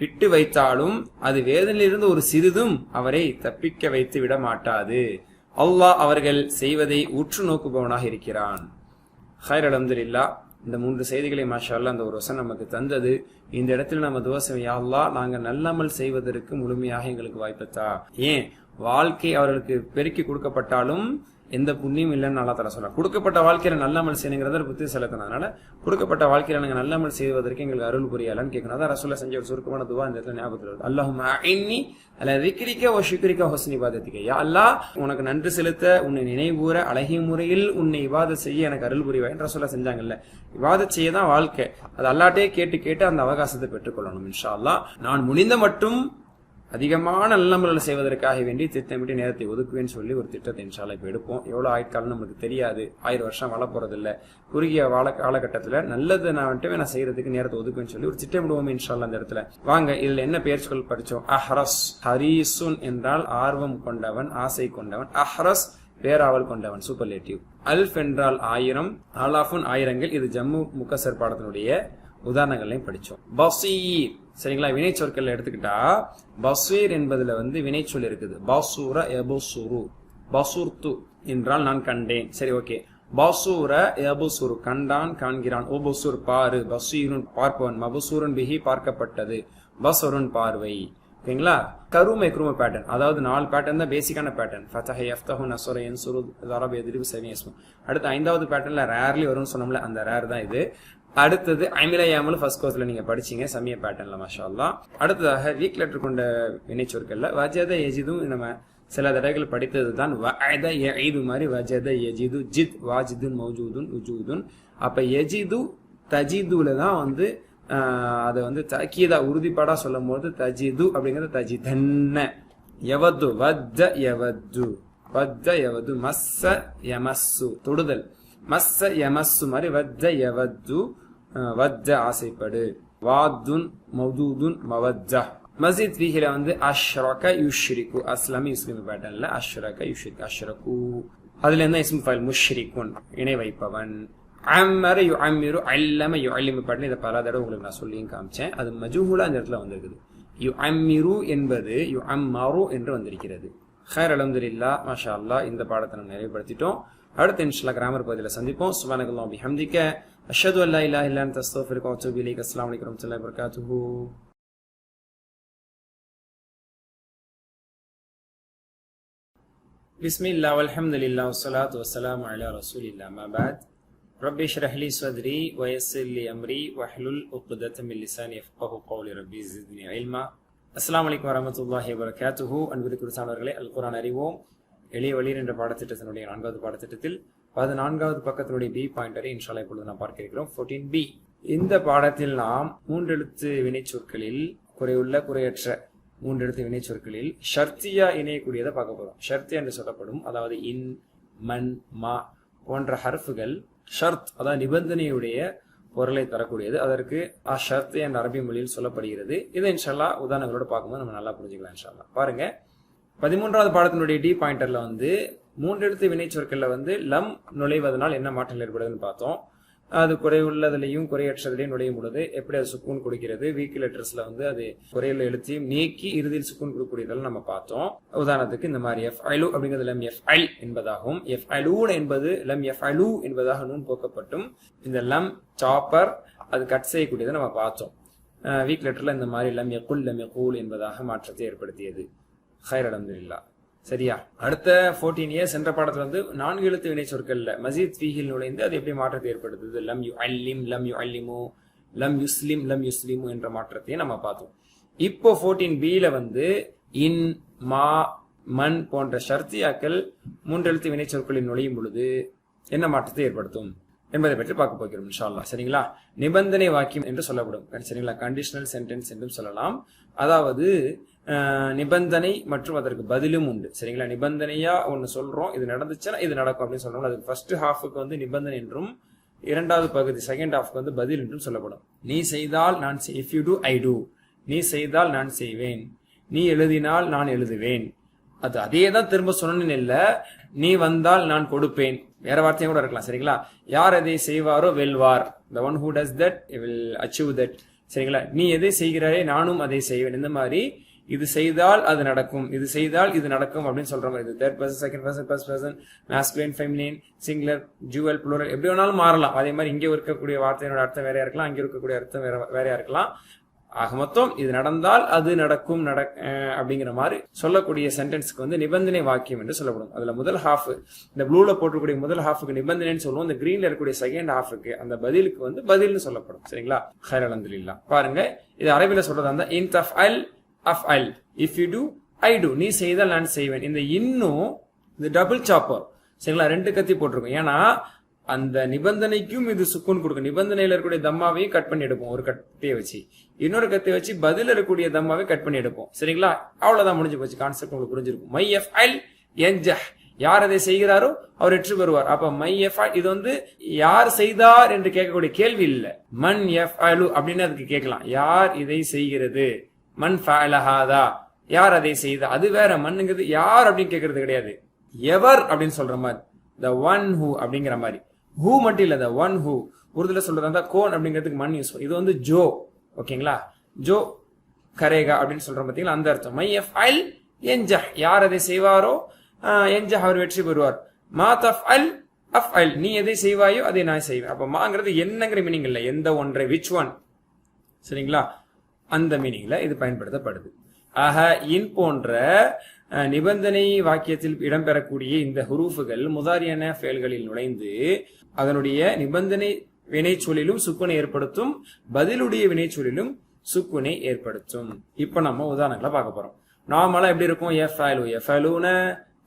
விட்டு வைத்தாலும் அது வேதனையிலிருந்து ஒரு சிறிதும் அவரை தப்பிக்க வைத்து விட மாட்டாது. அல்லாஹ் அவர்கள் செய்வதை உற்று நோக்குபவனாக இருக்கிறான். ஹைர், அல்ஹம்துலில்லாஹ். இந்த 3 செய்திகளை மாஷா அல்லாஹ் அந்த ஒரு வசனம் நமக்கு தந்தது. இந்த இடத்துல நம்ம துஆ செய்வோம், யா அல்லாஹ் நாங்கள் நல்லமல் செய்வதற்கு முழுமையாக எங்களுக்கு வாய்ப்பத்தா. ஏன் வாழ்க்கை அவர்களுக்கு பெருக்கி கொடுக்கப்பட்டாலும் எந்த புண்ணியம் இல்லைன்னு அல்லாஹ் தஆலா சொல்றார். கொடுக்கப்பட்ட வாழ்க்கையில நல்லமல் செய்யணுங்கிறத புத்தி செலுத்தணும். அதனால கொடுக்கப்பட்ட வாழ்க்கையில நாங்கள் நல்லமல் செய்வதற்கு எங்களுக்கு அருள் புரியலான்னு கேட்கணும். அதான் ரசூலுல்லாஹ் செஞ்ச ஒரு சுருக்கமான துவா இந்த இடத்துல ஞாபகத்தில் வருது. அல்லாஹும்ம அஇன்னி அலா திக்ரிக வ ஷுக்ரிக வ ஹுஸ்னி இபாதத்திக. யா அல்லாஹ் உனக்கு நன்றி செலுத்த, உன்னை நினைவுற அழகிய முறையில் உன்னை இபாதத் செய்ய எனக்கு அருள் புரிவாய் என்று ரசூலுல்லாஹ் செஞ்சாங்கல்ல. இபாதத் செய்ய தான் வாழ்க்கை. அது அல்லாஹ்ட்டே கேட்டு அந்த அவகாசத்தை பெற்றுக்கொள்ளணும் இன்ஷா அல்லாஹ். நான் முடிந்த மட்டும் அதிகமான நல்லமல்களை செய்வதற்காக வேண்டி திட்டமிட்டு நேரத்தை ஒதுக்குவேன்னு சொல்லி ஒரு திட்டத்தை இன்ஷால்லா இப்ப எடுப்போம். எவ்வளவு ஆயுட்காலம் நமக்கு தெரியாது, 1000 வருஷம் வாழ போறது இல்ல. குறுகிய காலகட்டத்துல நல்லது நான் செய்யறதுக்கு நேரத்தை ஒதுக்குவேன்னு சொல்லி ஒரு திட்டமிடுவோம் இன்ஷால்லா. அந்த இடத்துல வாங்க, இதுல என்ன பெயர் சொல் படிச்சோம்? அஹ்ரஸ். ஹரீசுன் என்றால் ஆர்வம் கொண்டவன், ஆசை கொண்டவன். அஹ்ரஸ் பேராவல் கொண்டவன், சூப்பர்லேட்டிவ். அல்ஃப் என்றால் 1000, ஆலாஃபுன் ஆயிரங்கள். இது ஜம்மு முக்கசர் பாடத்தினுடைய உதாரணங்களையும் படிச்சோம். பஸீர், சரிங்களா? வினைச்சொற்கள் எடுத்துக்கிட்டா பஸீர் என்பதுல வினைச்சொல் இருக்குது. பஸூர யபுசுரு, பஸூர்து என்றால் நான் கண்டேன். சரி, ஓகே. பஸூர யபுசுரு கண்டான், காண்கிறான். உபுசுர் பாரு, பஸீருன் பார்ப்பவன், மபுசூரன் பிஹி பார்க்கப்பட்டது, பஸருன் பார்வை. ஓகேங்களா? கருமை குரும பேட்டர்ன், அதாவது 4 பேட்டர்ன் தான் பேசிக்கான பேட்டர்ன். ஃபதஹ யஃப்தஹு நஸர யன்சுரு தரப யத்ரிபு சவியஸ்மு. அடுத்து 5வது பேட்டர்ன்ல ரேர்லி வரும்னு சொன்னோம்ல, அந்த ரேர் தான் இது. அடுத்தது ஐமிலையாமல் ஃபர்ஸ்ட் கோர்ஸ்ல நீங்க படிச்சீங்க சமய பேட்டர்ன்ல மாஷா அல்லாஹ். அடுத்ததாக வீக் லெட்டர் கொண்ட வினைச்சொற்கள்ல வஜத யஜிதும் நம்ம சில தடவைகள் படித்தது தான். வஅத யஈது மாதிரி வஜத யஜிது, ஜித் வாஜிதுன் மௌஜூதுன் உஜூதுன். அப்ப யஜிது தஜிதுல தான் அதை தக்கீதா உறுதிப்பாடா சொல்லும் போது தஜிது அப்படிங்கிறது தஜிதன்ன. யவது வஜ்ஜ யவது, வஜ்ஜ யவது. மஸ்ஸ யமஸ்ஸு தொடுதல், மஸ்ஸ யமஸ்ஸு மாதிரி வஜ்ஜ யவது, வஜ்ஜ ஆசைப்படு. வாதுன் மௌதூதுன் மவஜ்ஜ. மஸ்ஜித் ஃபீஹில அஷ்ரக யுஷ்ரிகு, அஸ்லாமி முஸ்லிம் பேட்டர்ன்ல அஷ்ரக யுஷ்ரிக், அஷ்ரகு அதுல என்ன இஸ்மு ஃபைல் முஷ்ரிகுன் இணை வைப்பவன். அம்மர யுஅம்மிரு அல்லம யுஅல்லிமு பேட்டர்ன் இதை பல தடவை உங்களுக்கு நான் சொல்லியும் காமிச்சேன். அது மஜ்ஹூலா இந்த இடத்துல வந்திருக்குது. யுஅம்மிரு என்பது யுஅம்மரு என்று வந்திருக்கிறது. ஹைர், அல்ஹம்துலில்லாஹ், மாஷா அல்லாஹ். இந்த பாடத்தை நம்ம நிறைவுபடுத்திட்டோம். அடுத்த இன்ஷால்லா கிராமர் பகுதியில சந்திப்போம். சுப்ஹானக்கல்லாஹு பிஹம்திக அஷ்ஹது அல்லா இலாஹா இல்லா அன்த அஸ்தக்ஃபிருக வ அத்தூபு இலைக். அஸ்ஸலாமு அலைக்கும் வரஹ்மத்துல்லாஹி வ பரகாத்துஹு. பிஸ்மில்லாஹ் வல்ஹம்துலில்லாஹ் வஸ்ஸலாத்து வஸ்ஸலாமு அலா ரசூலில்லாஹ். மா பஅத். ربي اشرح لي صدري ويسر لي أمري واحلل عقدة من لساني يفقهوا قولي ربي زدني علما. அஸ்ஸலாமு அலைக்கும் வரஹ்மத்துல்லாஹி வபரகாத்துஹு. அன்புக்கு உரித்தானவர்களே, அல் குர்ஆன் அறிவோம் எளிய வழி என்ற பாடத்திட்டத்தினுடைய 4வது பாடத்திட்டத்தில் 14வது பக்கத்தினுடைய பி பாயிண்டரை இன்ஷா அல்லாஹ் இப்பொழுது நாம் பார்க்க இருக்கிறோம். 14b. இந்த பாடத்தில் நாம் 3 எழுத்து வினைச்சொற்களில் குறையுள்ள குறையற்ற 3 எழுத்து வினைச்சொற்களில் ஷர்த்தியா இணையக்கூடியதை பார்க்க போறோம். ஷர்த்தியா என்று சொல்லப்படும், அதாவது இன், மன், மா போன்ற ஹர்ஃபுகள் ஷர்த், அதாவது நிபந்தனையுடைய பொருளை தரக்கூடியது. அதற்கு ஷர்த் என்ற அரபி மொழியில் சொல்லப்படுகிறது. இதை இன்ஷா அல்லாஹ் உதாரணங்களோட பார்க்கும்போது நம்ம நல்லா புரிஞ்சுக்கலாம் இன்ஷா அல்லாஹ். பாருங்க, 13வது பாடத்தினுடைய டி பாயிண்டர்ல 3 எழுத்து வினைச்சொற்கள்ல லம் நுழைவதனால் என்ன மாற்றம் ஏற்படுதுன்னு பார்த்தோம். அது குறைவுள்ளதுலையும் குறையற்றதுலையும் நுழையும் பொழுது எப்படி அது சுக்கூன் கொடுக்கிறது. வீக் லெட்டர்ஸ்ல அது குறையுள்ள எழுத்தையும் நீக்கி இறுதியில் சுக்கூன் கொடுக்கக்கூடியதெல்லாம் நம்ம பார்த்தோம். உதாரணத்துக்கு இந்த மாதிரி எஃப்ஐலு அப்படிங்கிறது லம் எஃப்ஐல் என்பதாகவும், எஃப்ஐலூன் என்பது லம் எஃப்ஐலு என்பதாக நூன் போக்கப்பட்டும் இந்த லம் சாப்பர் அது கட் செய்யக்கூடியதை நம்ம பார்த்தோம். வீக் லெட்டர்ல இந்த மாதிரி லம் யகுல் லம் யகூல் என்பதாக மாற்றத்தை ஏற்படுத்தியது. ஹைர் அல்ஹம்துலில்லாஹ். சரியா? அடுத்த 14 இயர்ஸ் என்ற பாடத்துல 4 எழுத்து வினை சொற்கள்ல மஜீத் ஃபீஹில் நுழைந்து அது எப்படி மாற்றத்தை ஏற்படுத்துது. லம் யு அல்லிம், லம் யு அல்லிமு, லம் யுஸ்லிம், லம் யுஸ்லிமு என்ற மாற்றத்தையும் நம்ம பார்த்தோம். இப்போ 14bல இன், மா, மன் போன்ற ஷர்த்தியாக்கள் 3 எழுத்து வினை சொற்களில் நுழையும் பொழுது என்ன மாற்றத்தை ஏற்படுத்தும் என்பதை பற்றி பார்க்க போகிறோம் இன்ஷா அல்லாஹ். சரிங்களா? நிபந்தனை வாக்கியம் என்று சொல்லப்படும். சரிங்களா? கண்டிஷனல் சென்டென்ஸ் என்றும் சொல்லலாம். அதாவது நிபந்தனை மற்றும் அதற்கு பதிலும் உண்டு. சரிங்களா? நிபந்தனையா ஒன்னு சொல்றோம், இது நடந்துச்சுன்னா இது நடக்கும் அப்படின்னு சொல்றோம். அதுக்கு ஃபர்ஸ்ட் ஹாஃபுக்கு நிபந்தனை என்றும், 2வது பகுதி செகண்ட் ஹாஃப்க்கு பதில் என்றும் சொல்லப்படும். நீ செய்தால் நான், if you do I do, நீ செய்தால் நான் செய்வேன், நீ எழுதினால் நான் எழுதுவேன். அது அதே தான் திரும்ப சொன்னேன்னு இல்ல, நீ வந்தால் நான் கொடுப்பேன், வேற வார்த்தையும் கூட இருக்கலாம். சரிங்களா? யார் எதை செய்வாரோ வெல்வார். the one who does that will achieve that. சரிங்களா? நீ எதை செய்கிறாரே நானும் அதை செய்வேன். இந்த மாதிரி இது செய்தால் அது நடக்கும், இது செய்தால் இது நடக்கும் அப்படின்னு சொல்ற மாதிரி. இது third person, second person, first person, masculine, feminine, singular, dual, plural எப்படி வேணாலும் மாறலாம். அதே மாதிரி இங்கே இருக்கக்கூடிய வார்த்தையோட அர்த்தம் வேறையா இருக்கலாம், அங்கே இருக்கக்கூடிய அர்த்தம் வேறையா இருக்கலாம். ஆக மொத்தம் இது நடந்தால் அது நடக்கும் அப்படிங்கிற மாதிரி சொல்லக்கூடிய சென்டென்ஸ்க்கு நிபந்தனை வாக்கியம் என்று சொல்லப்படும். அதுல முதல் ஹாஃப், இந்த ப்ளூல போட்டக்கூடிய முதல் ஹாஃபுக்கு நிபந்தனைன்னு சொல்லுவோம். இந்த கிரீன்ல இருக்கக்கூடிய செகண்ட் ஹாஃபுக்கு அந்த பதிலுக்கு பதில்னு சொல்லப்படும். சரிங்களா? ஹைர் அல்ஹம்துலில்லாஹ். பாருங்க, இது அரபில சொல்றதா இருந்தா இன் தஃஅல் அஃஅல், if you do I do, நீ செய்தால் நான் செய்வேன். இந்த இன்னும் இந்த டபுள் சாப்பர். சரிங்களா? 2 கத்தி போட்டிருக்கும். ஏன்னா அந்த நிபந்தனைக்கும் இது சுக்கூன் கொடுக்கும். நிபந்தனையில இருக்கக்கூடிய தம்மாவையும் கட் பண்ணி எடுப்போம் ஒரு கத்தியை வச்சு, இன்னொரு கத்தியை வச்சு பதில் இருக்கக்கூடிய தம்மாவை கட் பண்ணி எடுப்போம். சரிங்களா? அவ்வளவுதான், முடிஞ்சு போச்சு. கான்செப்ட் உங்களுக்கு புரிஞ்சிருக்கும். மை எஃப்அல் யன்ஜஹ், யார் அதை செய்கிறாரோ அவர் வெற்றி பெறுவார். அப்ப மை எஃப்அல் இது யார் செய்தார் என்று கேட்கக்கூடிய கேள்வி இல்ல. மன் எஃப்அலு அப்படின்னு அதுக்கு கேட்கலாம். யார் இதை செய்கிறது, மன் ஃபஅல ஹாதா, யார் அதை செய்தா. அது வேற. மண்ணுங்கிறது யார் அப்படின்னு கேட்கறது கிடையாது, எவர் அப்படின்னு சொல்ற மாதிரி. the one who அப்படிங்கிற மாதிரி. ஹூ மட்டும் இல்ல, the one who. உருதுல சொல்றதா கோன் அப்படிங்கிறதுக்கு மண் யூஸ். இது ஜோ. ஓகேங்களா? ஜோ கரேகா அப்படின்னு சொல்றோம் பாத்தீங்களா, அந்த அர்த்தம். மை எஃப்அல் யன்ஜஹ், யார் அதை செய்வாரோ யன்ஜஹ் அவர் வெற்றி பெறுவார். மா தஃஅல் அஃஅல், நீ எதை செய்வாயோ அதை நான் செய்வேன். அப்ப மாங்கிறது என்னங்கிற மீனிங் இல்ல, எந்த ஒன்றை, விச் ஒன். சரிங்களா? அந்த மீனிங்ல இது பயன்படுத்தப்படுது. ஆக இன் போன்ற நிபந்தனை வாக்கியத்தில் இடம்பெறக்கூடிய இந்த ஹுரூஃபுகள் முதாரியான ஃபெயல்களில் நுழைந்து அதனுடைய நிபந்தனை வினைச்சொல்லிலும் சுக்குனை ஏற்படுத்தும், பதிலுடைய வினைச்சொல்லிலும் சுக்குனை ஏற்படுத்தும். இப்ப நம்ம உதாரணங்களை பார்க்க போறோம். நார்மலா எப்படி இருக்கும்? எஃப்அலு எஃப்அலூன,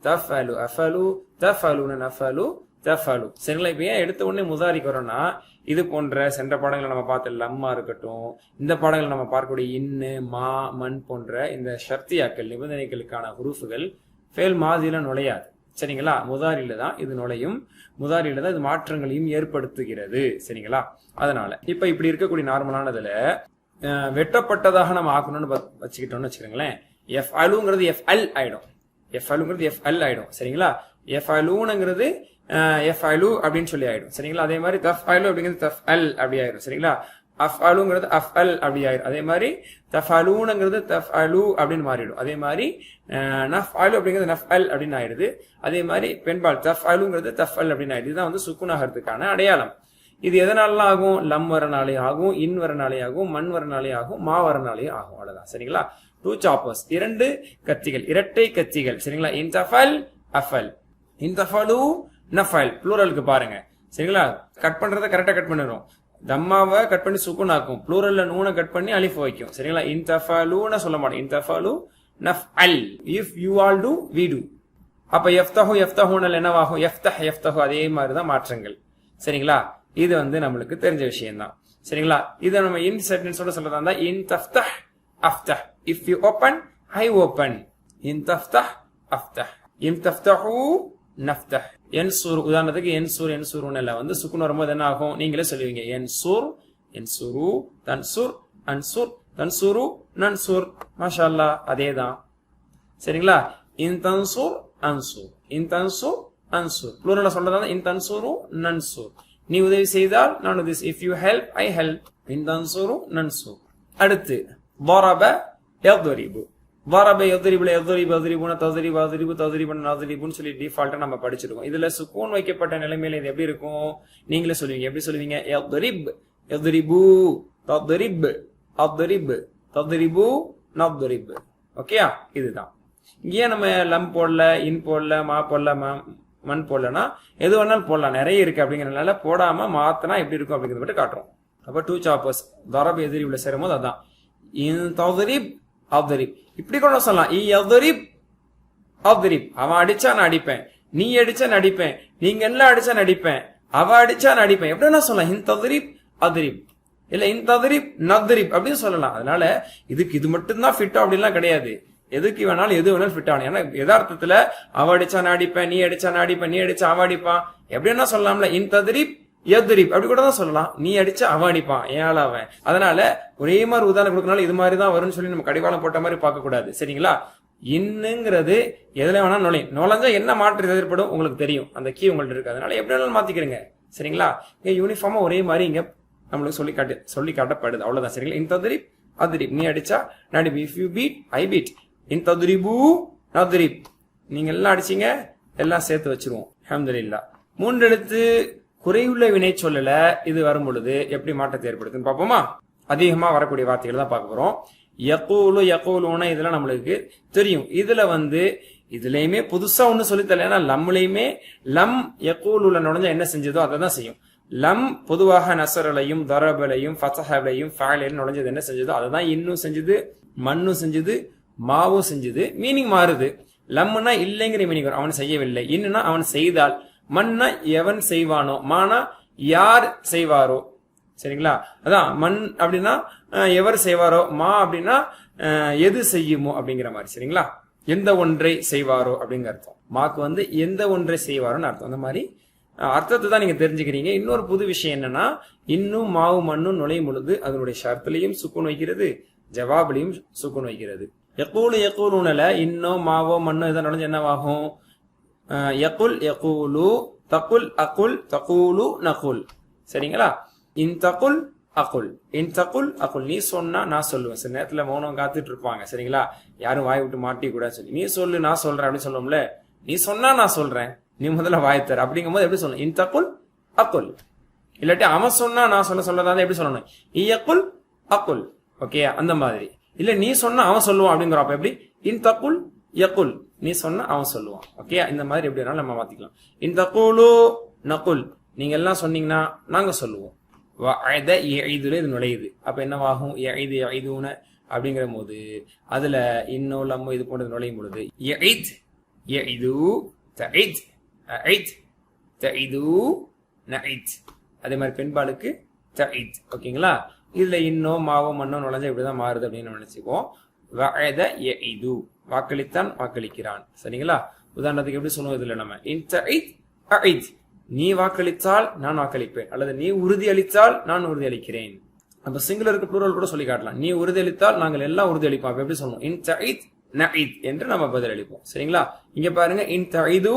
தஃஅலு அஃஅலு, தஃஅலூன நஃஅலு தஃஅலு. சரிங்களா? இப்ப ஏன் எடுத்த உடனே முதாரிக்கு வரோம்னா, இது போன்ற சென்ற பாடங்களை நம்ம பார்த்த லம்மா இருக்கட்டும், இந்த பாடங்களை நம்ம பார்க்கக்கூடிய இன்னு, மா, மண் போன்ற இந்த ஷர்த்தியாக்கள் நிபந்தனைகளுக்கான ஹுரூஃபுகள் ஃபேல் மாதியில நுழையாது. சரிங்களா? முதாரில தான் இது நுழையும், முதாரில தான் இது மாற்றங்களையும் ஏற்படுத்துகிறது. சரிங்களா? அதனால இப்ப இப்படி இருக்கக்கூடிய நார்மலானதுல வெட்டப்பட்டதாக நம்ம ஆக்கணும்னு வச்சுக்கிட்டோம்னு வச்சுக்கோங்களேன். எஃப் அலுங்கிறது எஃப் அல் ஆயிடும், எஃப் அலுங்கிறது எஃப் அல் ஆயிடும். சரிங்களா? எஃப் அலுங்கிறது எஃப் அலு அப்படின்னு சொல்லி ஆயிடும். சரிங்களா? அதே மாதிரி தஃப் அலு அப்படிங்கிறது தஃப் அல் அப்படி ஆயிடும். சரிங்களா? அஃப் அலுங்கிறது அஃப் அல் அப்படி ஆயிடும். அதே மாதிரி தஃப் அலுங்கிறது தஃப் அலு அப்படின்னு மாறிடும். அதே மாதிரி நஃப் அலு அப்படிங்கிறது நஃப் அல் அப்படின்னு ஆயிடுது. அதே மாதிரி பெண்பால் தஃப் அலுங்கிறது தஃப் அல் அப்படின்னு ஆயிடுது. இதுதான் சுக்குனாகிறதுக்கான அடையாளம். இது எதனாலாம் ஆகும்? லம் வரனாலே ஆகும், இன் வரனாலே ஆகும், மண் வரனாலே ஆகும், மா வரனாலே ஆகும். அவ்வளவுதான். சரிங்களா? 2 சாப்பர்ஸ், 2 கத்திகள், இரட்டை கத்திகள். சரிங்களா? இன்தஃபல் அஃபல், இன்தஃபலு நஃபல். ப்ளூரலுக்கு பாருங்க. சரிங்களா? கட் பண்றதை கரெக்டா கட் பண்ணிடும். தம்மாவை கட் பண்ணி சுக்குன் ஆக்கும், ப்ளூரல்ல நூனை கட் பண்ணி அலிஃப் வைக்கும். சரிங்களா? இன் தஃபலூன்னு சொல்ல மாட்டோம், இன் தஃபலு நஃப்அல், if you all do we do. அப்ப எஃப்தஹு எஃப்தஹுனல் என்னவாகும்? எஃப்தஹ் எஃப்தஹு, அதே மாதிரிதான் மாற்றங்கள். சரிங்களா? இது நம்மளுக்கு தெரிஞ்ச விஷயம் தான். சரிங்களா? இதை நம்ம இன் சென்டென்ஸோட சொல்றதா இருந்தா இன் தஃப்தஹ் அஃப்தஹ், if you open I open, இன் தஃப்தஹ் அஃப்தஹ், இன் தஃப்தஹு நஃப்தஹ். என்சூர், உதாரணத்துக்கு என்சூர் என்சூருன்னு சுக்குன் வரும்போது என்ன ஆகும்? நீங்களே சொல்லுவீங்க, என்சூர் என்சூரு, தன்சூர் அன்சூர், தன்சூரு நன்சூர். மாஷா அல்லாஹ், அதேதான். சரிங்களா? இன் தன்சூர் அன்சூர், இன் தன்சூர் அன்சூர். ப்ளூரல்ல சொல்றதா இன் தன்சூரு நன்சூர், நீ உதவி செய்தால் நான் உதவி, if you help I help, இன் தன்சூரு நன்சூர். அடுத்து ضرب يضرب, ضرب يضرب يضرب يضربون تضرب يضرب تضربون نضربون சொல்லி டிஃபால்ட்டா நம்ம படிச்சிருக்கோம். இதுல சுக்கூன் வைக்கப்பட்ட நிலைமையில இது எப்படி இருக்கும்? நீங்களே சொல்லுவீங்க. எப்படி சொல்லுவீங்க? يضرب يضربو تضرب اضرب تضربو نضرب. ஓகேயா? இதுதான். இங்கே நம்ம லம் போடல, இன் போடல, மா போடல, மண் போடலன்னா எது வேணாலும் போடலாம், நிறைய இருக்கு. அப்படிங்கறதுனால போடாம மாத்தினா எப்படி இருக்கும் அப்படிங்கறத மட்டும் காட்டுறோம். அப்ப டூ சாப்பர்ஸ் தரப் எதிரிவுல சேரும் போது அதான் இன் தضرب அضرب. இப்படி கூட சொல்லலாம், இ யضرب அضرب, அவன் அடிச்சா நான் அடிப்பேன், நீ அடிச்சா நான் அடிப்பேன், நீங்க எல்லாம் அடிச்சா நான் அடிப்பேன், அவ அடிச்சா நான் அடிப்பேன். எப்படின்னா சொல்லலாம் இன் தضرب அضرب, இல்ல இன் தضرب நضرب அப்படின்னு சொல்லலாம். அதனால இதுக்கு இது மட்டும்தான் ஃபிட் அப்படின்லாம் கிடையாது. எதுக்கு வேணாலும் எது வேணாலும் ஃபிட் ஆகணும். ஏன்னா யதார்த்தத்துல அவ அடிச்சா நான் அடிப்பேன், நீ அடிச்சா நான் அடிப்பேன், நீ அடிச்சா அவ அடிப்பான், எப்படின்னா சொல்லலாம்ல இன் தضرب யضرب அப்படி கூட தான் சொல்லலாம். நீ அடிச்சா அவன் அடிப்பான், ஏன் அவன். அதனால ஒரே மாதிரி உதாரணம் கொடுக்கனால இது மாதிரி தான் வரும்னு சொல்லி நம்ம கடிவாளம் போட்ட மாதிரி பார்க்க கூடாது. சரிங்களா? இன்னுங்கிறது எதுல வேணா நுழைஞ்சா என்ன மாற்று எதிர்ப்படும் உங்களுக்கு தெரியும், அந்த கீ உங்கள்ட்ட இருக்கு. அதனால எப்படி வேணாலும் மாத்திக்கிறீங்க. சரிங்களா? இங்க யூனிஃபார்மா ஒரே மாதிரி இங்க நம்மளுக்கு சொல்லி காட்டப்படுது, அவ்வளவுதான். சரிங்களா? இன் தضرب அضرب, நீ அடிச்சா நான் அடிப்பேன், if you beat I beat, இன் தضربு நضرب, நீங்க எல்லாம் அடிச்சீங்க, எல்லாம் சேர்த்து வச்சிருவோம். அல்ஹம்துலில்லாஹ். மூன்றெழுத்து குறையுள்ள வினை சொல்லல இது வரும் பொழுது எப்படி மாற்றத்தை ஏற்படுத்துன்னு பார்ப்போமா? அதிகமா வரக்கூடிய வார்த்தைகள் தான் பார்க்க போறோம். யகூலு யகூலுன இதெல்லாம் நம்மளுக்கு தெரியும். இதுல இதுலயுமே புதுசா ஒண்ணு சொல்லி தரல. ஏன்னா லம்லயுமே லம் யகூலுல நுழைஞ்சா என்ன செஞ்சதோ அதை தான் செய்யும். லம் பொதுவாக நசரலையும் தரபலையும் ஃபதஹலையும் ஃபஅலையும் நுழைஞ்சது என்ன செஞ்சதோ அதை தான் இன்னும் செஞ்சது, மண்ணும் செஞ்சது, மாவும் செஞ்சது. மீனிங் மாறுது. லம்னா இல்லைங்கிற மீனிங் வரும், அவன் செய்யவில்லை. இன்னும்னா அவன் செய்தால், மண்ணா எவன் செய்வானோ, மானா யார் செய்வாரோ. சரிங்களா? அதான் மண் அப்படின்னா எவர் செய்வாரோ, மா அப்படின்னா எது செய்யுமோ அப்படிங்கிற மாதிரி. சரிங்களா? எந்த ஒன்றை செய்வாரோ அப்படிங்கிற அர்த்தம். மாக்கு எந்த ஒன்றை செய்வாரோன்னு அர்த்தம். அந்த மாதிரி அர்த்தத்தை தான் நீங்க தெரிஞ்சுக்கிறீங்க. இன்னொரு புது விஷயம் என்னன்னா, இன்னும் மாவு மண்ணும் நுழையும் பொழுது அதனுடைய ஷர்த்திலையும் சுக்குன் வைக்கிறது, ஜவாபிலையும் சுக்குன் வைக்கிறது. யகூலு யகூலுனல இன்னும் மாவோ மண்ணோ இதை நுழைஞ்சு என்னவாகும்? யகுல் யகூலு, தகுல் அகுல், தகூலு நகுல். சரிங்களா? இன் தகுல் அகுல், இன் தகுல் அகுல், நீ சொன்னா நான் சொல்லுவேன். சில நேரத்துல மௌனம் காத்துட்டு இருப்பாங்க. சரிங்களா? யாரும் வாய் விட்டு மாட்டி கூட சொல்லி நீ சொல்லு நான் சொல்றேன் அப்படின்னு சொல்லுவோம்ல. நீ சொன்னா நான் சொல்றேன், நீ முதல்ல வாய்த்தர அப்படிங்கும் போது எப்படி சொல்லணும்? இன் தகுல் அகுல். இல்லாட்டி அவன் சொன்னா நான் சொல்லறதா எப்படி சொல்லணும்? இயக்குல் அகுல். ஓகே, அந்த மாதிரி. இல்ல நீ சொன்னா அவன் சொல்லுவான் அப்படிங்கிறப்ப எப்படி? இன் தகுல் யகுல், நீ சொன்னா அவன் சொல்லுவான். ஓகே, இந்த மாதிரி எப்படி வேணாலும் நம்ம மாத்திக்கலாம். இன் தகுலு நகுல், நீங்க எல்லாம் சொன்னீங்கன்னா நாங்க சொல்லுவோம். வஅத யஇதுல இது நுழையுது. அப்ப என்னவாகும்? யஇது யஇதுன அப்படிங்கிற போது அதுல இன்னும் லம்மு இது போன்றது நுழையும் பொழுது யஇத் யஇது தஇத் அஇத் தஇது நஇத். அதே மாதிரி பெண்பாலுக்கு தஇத். ஓகேங்களா? இதுல இன்னும் மாவோ மண்ணோ நுழைஞ்சா இப்படிதான் மாறுது அப்படின்னு நினைச்சுக்குவோம். வஅத யஇது, வாக்களித்தான் வாக்களிக்கிறான். சரிங்களா? உதாரணத்துக்கு எப்படி சொல்லுவோம் இதுல நம்ம? இன் தஇத் அஇத், நீ வாக்களித்தால் நான் வாக்களிப்பேன், அல்லது நீ உறுதி அளித்தால் நான் உறுதி அளிக்கிறேன். நம்ம சிங்குலருக்கு ப்ளூரல் கூட சொல்லி காட்டலாம். நீ உறுதி அளித்தால் நாங்கள் எல்லாம் உறுதி அளிப்போம். எப்படி சொல்லணும்? இன் தஇத் நஇத் என்று நம்ம பதில் அளிப்போம். சரிங்களா? இங்க பாருங்க, இன் தஇது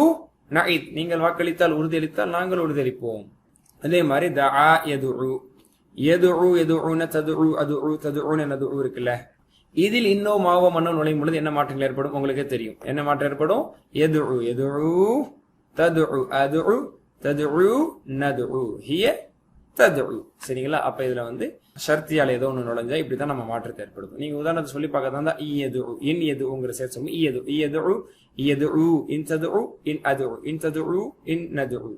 நஇத், நீங்கள் வாக்களித்தால் உறுதி அளித்தால் நாங்கள் உறுதி அளிப்போம். அதே மாதிரி தஆ யதுஉ, யதுஉ யதுஉன ததுஉ அதுஉ ததுஉன நதுஉ இருக்குல்ல, இதில் இன்னும் மாவோ மண்ணோ நுழையும் பொழுது என்ன மாற்றங்கள் ஏற்படும் உங்களுக்கே தெரியும். என்ன மாற்றம் ஏற்படும்? யதுஉ யதுஉ ததுஉ அதுஉ ததுஉ நதுஉ ஹிய ததுஉ. சரிங்களா? அப்ப இதுல ஷர்த்தியால ஏதோ ஒண்ணு நுழைஞ்சா இப்படிதான் நம்ம மாற்றத்தை ஏற்படுத்தும். நீங்க உதாரணத்தை சொல்லி பார்க்கறதா இயதுஉ, இன் யதுஉங்கிற சேர்த்து சொல்லுங்க. இயது இயதுஉ இயதுஉ இன் ததுஉ இன் அதுஉ இன் ததுஉ இன் நதுஉ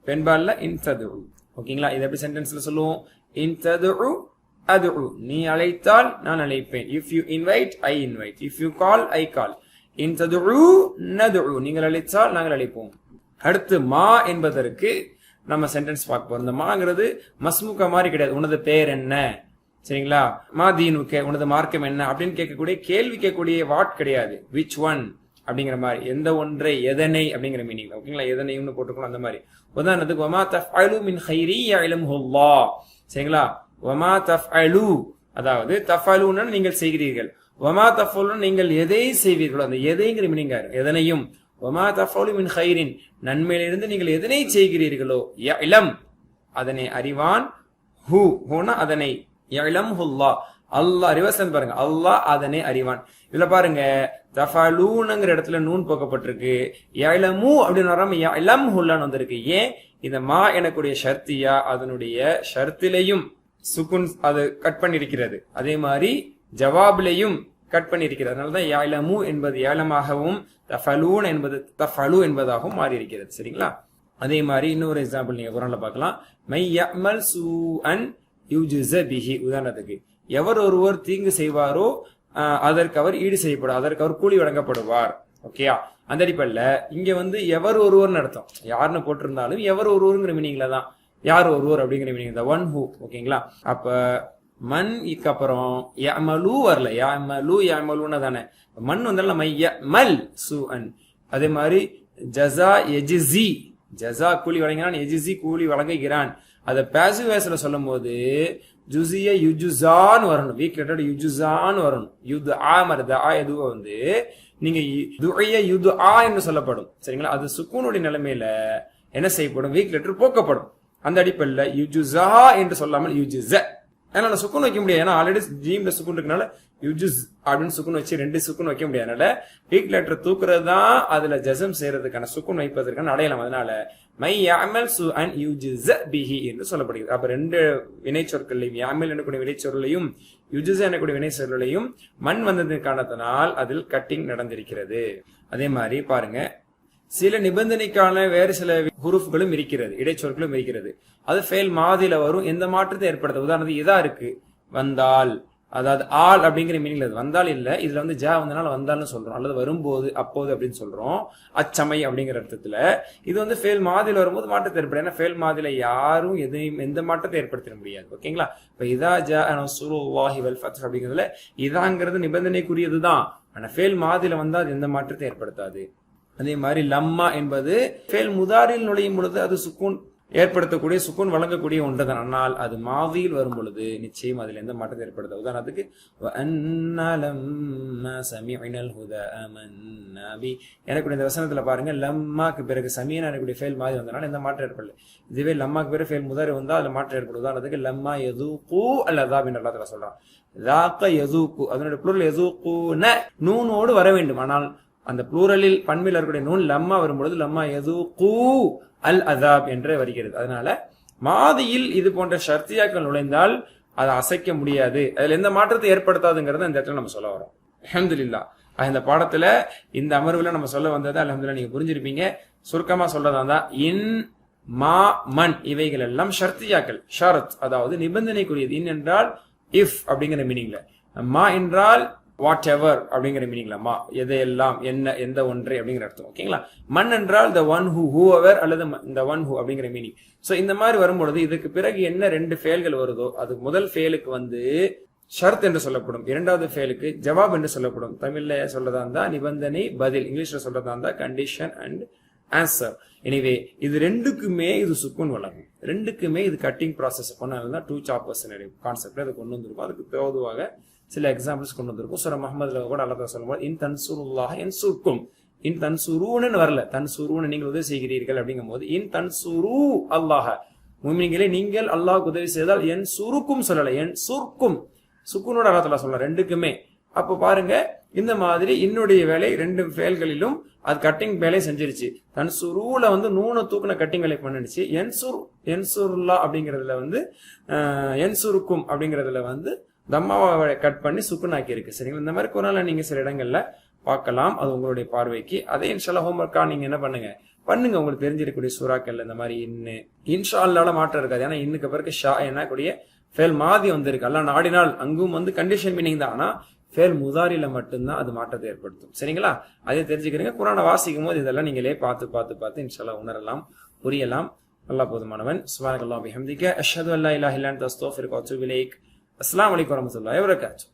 பெண்பால்ல இன் ததுஉ. ஓகேங்களா? இது எப்படி சென்டென்ஸ்ல சொல்லுவோம்? இன் ததுஉ அதுஉ. நீ அழைத்தால் நான் அழைப்பேன். If you invite I invite. If you call I call. இன் ததுஉ நதுஉ. நீங்கள் அழைத்தால் நாங்கள் அழைப்போம். அடுத்து மா என்பதற்கு நம்ம சென்டென்ஸ் பார்க்க போறோம். இந்த மாங்கிறது மஸ்முக மாதிரி கிடையாது. உனது பேர் என்ன, சரிங்களா? மா தீனுக்கு, உனது மார்க்கம் என்ன அப்படின்னு கேட்கக்கூடிய கேள்வி கேட்கக்கூடிய வாட் கிடையாது. விச் ஒன் அப்படிங்கிற மாதிரி, எந்த ஒன்றை, எதனை அப்படிங்கிற மீனிங். ஓகேங்களா? எதனையும் போட்டுக்கணும். அந்த மாதிரி உதாரணத்துக்கு வமா தஃஅலு மின் கைரி யஅலமுல்லாஹ். சரிங்களா? வமா தஃஅலு, அதாவது தஃஅலுன்னா நீங்கள் செய்கிறீர்கள், வமா தஃஅலு நீங்கள் எதை செய்வீர்களோ, அந்த எதைங்கிற மீனிங் எதனையும். வமா தஃஅலு மின் கைரின் நன்மையிலிருந்து நீங்கள் எதனை செய்கிறீர்களோ, யஅலம் அதனை அறிவான், ஹு ஹுனா அதனை, யஅலமுல்லாஹ் அல்லாஹ், ரிவர்ஸ் பாருங்க, அல்லாஹ் அதனை அறிவான். இதுல பாருங்க தஃஅலூன்ங்கிற இடத்துல நூன் போக்கப்பட்டிருக்கு, யஅலமு அப்படின்னு வராம யஅலம்ஹுல்லான்னு வந்திருக்கு. ஏன்? இந்த மா எனக்குடைய ஷர்த்தியா, அதனுடைய ஷர்த்திலையும் சுக்குன் அது கட் பண்ணிருக்கிறது, அதே மாதிரி ஜவாபிலையும் கட் பண்ணிருக்கிறது. அதனாலதான் யஅலமு என்பது யஅலமாகவும் தஃஅலூன் என்பது தஃஅலு என்பதாகவும் மாறி இருக்கிறது. சரிங்களா? அதே மாதிரி இன்னொரு எக்ஸாம்பிள் நீங்க குர்ஆன்ல பார்க்கலாம். மை யஅமல் சூஅன் யுஜ்ஸ பிஹி. உதாரணத்துக்கு எவர் ஒருவர் தீங்கு செய்வாரோ அதற்கு அவர் ஈடு செய்யப்படும், அதற்கு அவர் கூலி வழங்கப்படுவார். ஓகேயா? அந்த அடிப்படையில இங்க எவர் ஒருவர் அர்த்தம், யாருன்னு போட்டிருந்தாலும் எவர் ஒருவருங்கிற மீனிங்ல தான், யார் ஒருவர் அப்படிங்கிற மீனிங் தான், ஒன் ஹூ. ஓகேங்களா? அப்ப மன் இக்கு அப்புறம் யஅமலு வரல, யஅமலு யஅமலுன்னு தானே. மண் வந்தாலும் மை யஅமல் சூஅன். அதே மாதிரி ஜஸா யஜ்ஸி, ஜஸா கூலி வழங்கினான், யஜ்ஸி கூலி வழங்குகிறான். அதை பாசிவ் வாய்ஸ்ல சொல்லும் போது ஜுசிய யுஜுசான்னு வரணும், வீக் லெட்டர் யுஜுசான்னு வரணும். யுது ஆ மருதா எதுவோ நீங்க துஐய யுது ஆ என்று சொல்லப்படும். சரிங்களா? அது சுக்கூனுடைய நிலைமையில என்ன செய்யப்படும்? வீக் லெட்டர் போக்கப்படும். அந்த அடிப்படையில் யுஜுசா என்று சொல்லாமல் யுஜுஸ. அதனால சுக்குன் வைக்க முடியாது, ஏன்னா ஆல்ரெடி ஜீம்ல சுக்குன் இருக்கனால யுஜுஸ் அப்படின்னு சுக்குன் வச்சு 2 சுக்குன் வைக்க முடியாது. அதனால வீக் லெட்டர் தூக்குறது தான் அதுல ஜசம் செய்யறதுக்கான, சுக்குன் வைப்பதற்கான அடையாளம். அதனால மை யஅமல் சூஅன் யுஜ்ஸ பிஹி என்று சொல்லப்படுகிறது. அப்ப 2 வினைச்சொற்களையும், யஅமல் எனக்கூடிய வினைச்சொற்களையும் யுஜ்ஸ எனக்கூடிய வினைச்சொற்களையும் மண் வந்ததன் காரணத்தினால் அதில் கட்டிங் நடந்திருக்கிறது. அதே மாதிரி பாருங்க, சில நிபந்தனைக்கான வேறு சில ஹுருஃப்களும் இருக்கிறது, இடைச்சொற்களும் இருக்கிறது. அது ஃபெயில் மாதில வரும், எந்த மாற்றத்தை ஏற்படுத்த. உதாரணத்துக்கு இதா இருக்கு, வந்தால், அதாவது ஆல் அப்படிங்கிற மீனிங்ல அது வந்தால் இல்ல, இதுல ஜா வந்தனால வந்தால்னு சொல்றோம், அல்லது வரும்போது அப்போது அப்படின்னு சொல்றோம், அச்சமை அப்படிங்கிற அர்த்தத்துல. இது ஃபெயில் மாதில வரும்போது மாற்றத்தை ஏற்படும். ஏன்னா ஃபெயில் மாதில யாரும் எதையும் எந்த மாற்றத்தை ஏற்படுத்த முடியாது. ஓகேங்களா? இப்ப இதா ஜா நஸ்ருல்லாஹி வல் ஃபத்ஹ் அப்படிங்கிறதுல இதாங்கிறது நிபந்தனைக்குரியதுதான், ஆனா ஃபெயில் மாதில வந்தா அது எந்த மாற்றத்தை ஏற்படுத்தாது. அதே மாதிரி லம்மா என்பது ஃபெயில் முதாரில் நுழையும் பொழுது அது சுக்கூன் ஏற்படுத்தக்கூடிய, சுக்கூன் வழங்கக்கூடிய ஒன்றுதான். ஆனால் அது மாதியில் வரும் பொழுது நிச்சயம் அதில் எந்த மாற்றத்தை ஏற்படுத்த. உதாரணத்துக்கு எனக்கு இந்த வசனத்துல பாருங்க, லம்மாக்கு பிறகு சமீனா எனக்குடைய ஃபெயில் மாதிரி வந்தனால எந்த மாற்றம் ஏற்படல. இதுவே லம்மாக்கு பிறகு ஃபெயில் முதாரி வந்தா அதுல மாற்றம் ஏற்படும். உதாரணத்துக்கு லம்மா யதூகு அல்லதா அப்படின்னு அல்லாஹ் சொல்றான். லாக யதூகு, அதனுடைய ப்ளூரல் யதூகுன நூனோடு வர வேண்டும். ஆனால் அந்த ப்ளூரலில் பன்மையில் இருக்கக்கூடிய நூன் லம்மா வரும்பொழுது லம்மா யதூகு அல் அதாப் என்று வருகிறது. அதனால மாதியில் இது போன்ற ஷர்த்தியாக்கள் நுழைந்தால் அதை அசைக்க முடியாது, அதுல எந்த மாற்றத்தை ஏற்படுத்தாதுங்கிறத இந்த இடத்துல நம்ம சொல்ல வரோம். அல்ஹம்துலில்லாஹ். இந்த பாடத்துல இந்த அமர்வுல நம்ம சொல்ல வந்தது அல்ஹம்துலில்லாஹ் நீங்க புரிஞ்சிருப்பீங்க. சுருக்கமா சொல்றதா இன் மா மன் இவைகள் எல்லாம் ஷர்த்தியாக்கள், ஷரத் அதாவது நிபந்தனைக்குரியது. இன் என்றால் இஃப் அப்படிங்கிற மீனிங்ல, மா என்றால் வாட் எவர் அப்படிங்கிற மீனிங்ல, மா எதையெல்லாம், என்ன, எந்த ஒன்றை அப்படிங்கிற அர்த்தம். ஓகேங்களா? மன் என்றால் த ஒன் ஹூ, ஹூஎவர் அல்லது த ஒன் ஹூ அப்படிங்கிற மீனிங். சோ இந்த மாதிரி வரும்பொழுது இதுக்கு பிறகு என்ன 2 ஃபெயல்கள் வருதோ, அது முதல் ஃபெயலுக்கு ஷர்த் என்று சொல்லப்படும், இரண்டாவது ஃபெயலுக்கு ஜவாப் என்று சொல்லப்படும். தமிழ்ல சொல்றதா இருந்தா நிபந்தனை பதில், இங்கிலீஷ்ல சொல்றதா இருந்தா கண்டிஷன் அண்ட் ஆன்சர். எனிவே இது 2க்குமே இது சுக்குன் வழங்கும், 2க்குமே இது கட்டிங் ப்ராசஸ் பண்ணாலும் 2 சாப்பர்ஸ் கான்செப்ட் அது கொண்டு வந்திருக்கும். அதுக்கு பொதுவாக சில எக்ஸாம்பிள்ஸ் கொண்டு வந்திருக்கும். சூரா முஹம்மதுல கூட அல்லாஹ் சொல்லும்போது இன் தன்சுருல்லாஹ யன்சுர்கும், இன் தன்சுரூன்னு வரல, தன்சுரூன்னு நீங்கள் உதவி செய்கிறீர்கள் அப்படிங்கும் போது இன் தன்சுரு அல்லாஹ, முஃமினீன்களே நீங்கள் அல்லாஹ்வுக்கு உதவி செய்தால் யன்சுருக்கும் சொல்லல, யன்சுர்கும் சுக்குனோட அல்லாஹ் சொல்றார் 2க்குமே. அப்ப பாருங்க, இந்த மாதிரி என்னுடைய வேலை 2 ஃபெயல்களிலும் அது கட்டிங் வேலை செஞ்சிருச்சு. தன்சுருல நூனை தூக்குன கட்டிங் வேலை பண்ணிடுச்சு. யன்சுருல்லா அப்படிங்கறதுல யன்சுருக்கும் அப்படிங்கறதுல தம்மாவை கட் பண்ணி சுக்குனாக்கி இருக்கு. சரிங்களா? இந்த மாதிரி குரான்ல நீங்க சில இடங்கள்ல பார்க்கலாம், அது உங்களுடைய பார்வைக்கு. அதே இன்ஷால்லா ஹோம்ஒர்க்கா நீங்க என்ன பண்ணுங்க, பண்ணுங்க. உங்களுக்கு தெரிஞ்சிருக்கக்கூடிய சூறாக்கள் இந்த மாதிரி இன்ஷா அல்லாஹ்ல மாற்றம் இருக்காது. ஏன்னா இன்னுக்கு பிறகு ஷா என்ன கூடிய ஃபேல் மாதி வந்திருக்கு. அல்லாஹ் நாடினால் அங்கும் கண்டிஷன் மீனிங் தான். ஆனா ஃபேல் முதாரில மட்டும்தான் அது மாற்றத்தை ஏற்படுத்தும். சரிங்களா? அதை தெரிஞ்சுக்கிறீங்க. குர்ஆனை வாசிக்கும் போது இதெல்லாம் நீங்களே பார்த்து இன்ஷா அல்லாஹ் உணரலாம், புரியலாம். அல்லாஹ் போதுமானவன். சுப்ஹானக்கல்லாஹு வபிஹம்திக அஷ்ஹது அல்லா இலாஹா இல்லா அன்த அஸ்தக்ஃபிருக வ அத்தூபு இலைக். அஸ்ஸலாமு அலைக்கும் வரஹ்மத்துல்லாஹி வபரகாத்துஹு.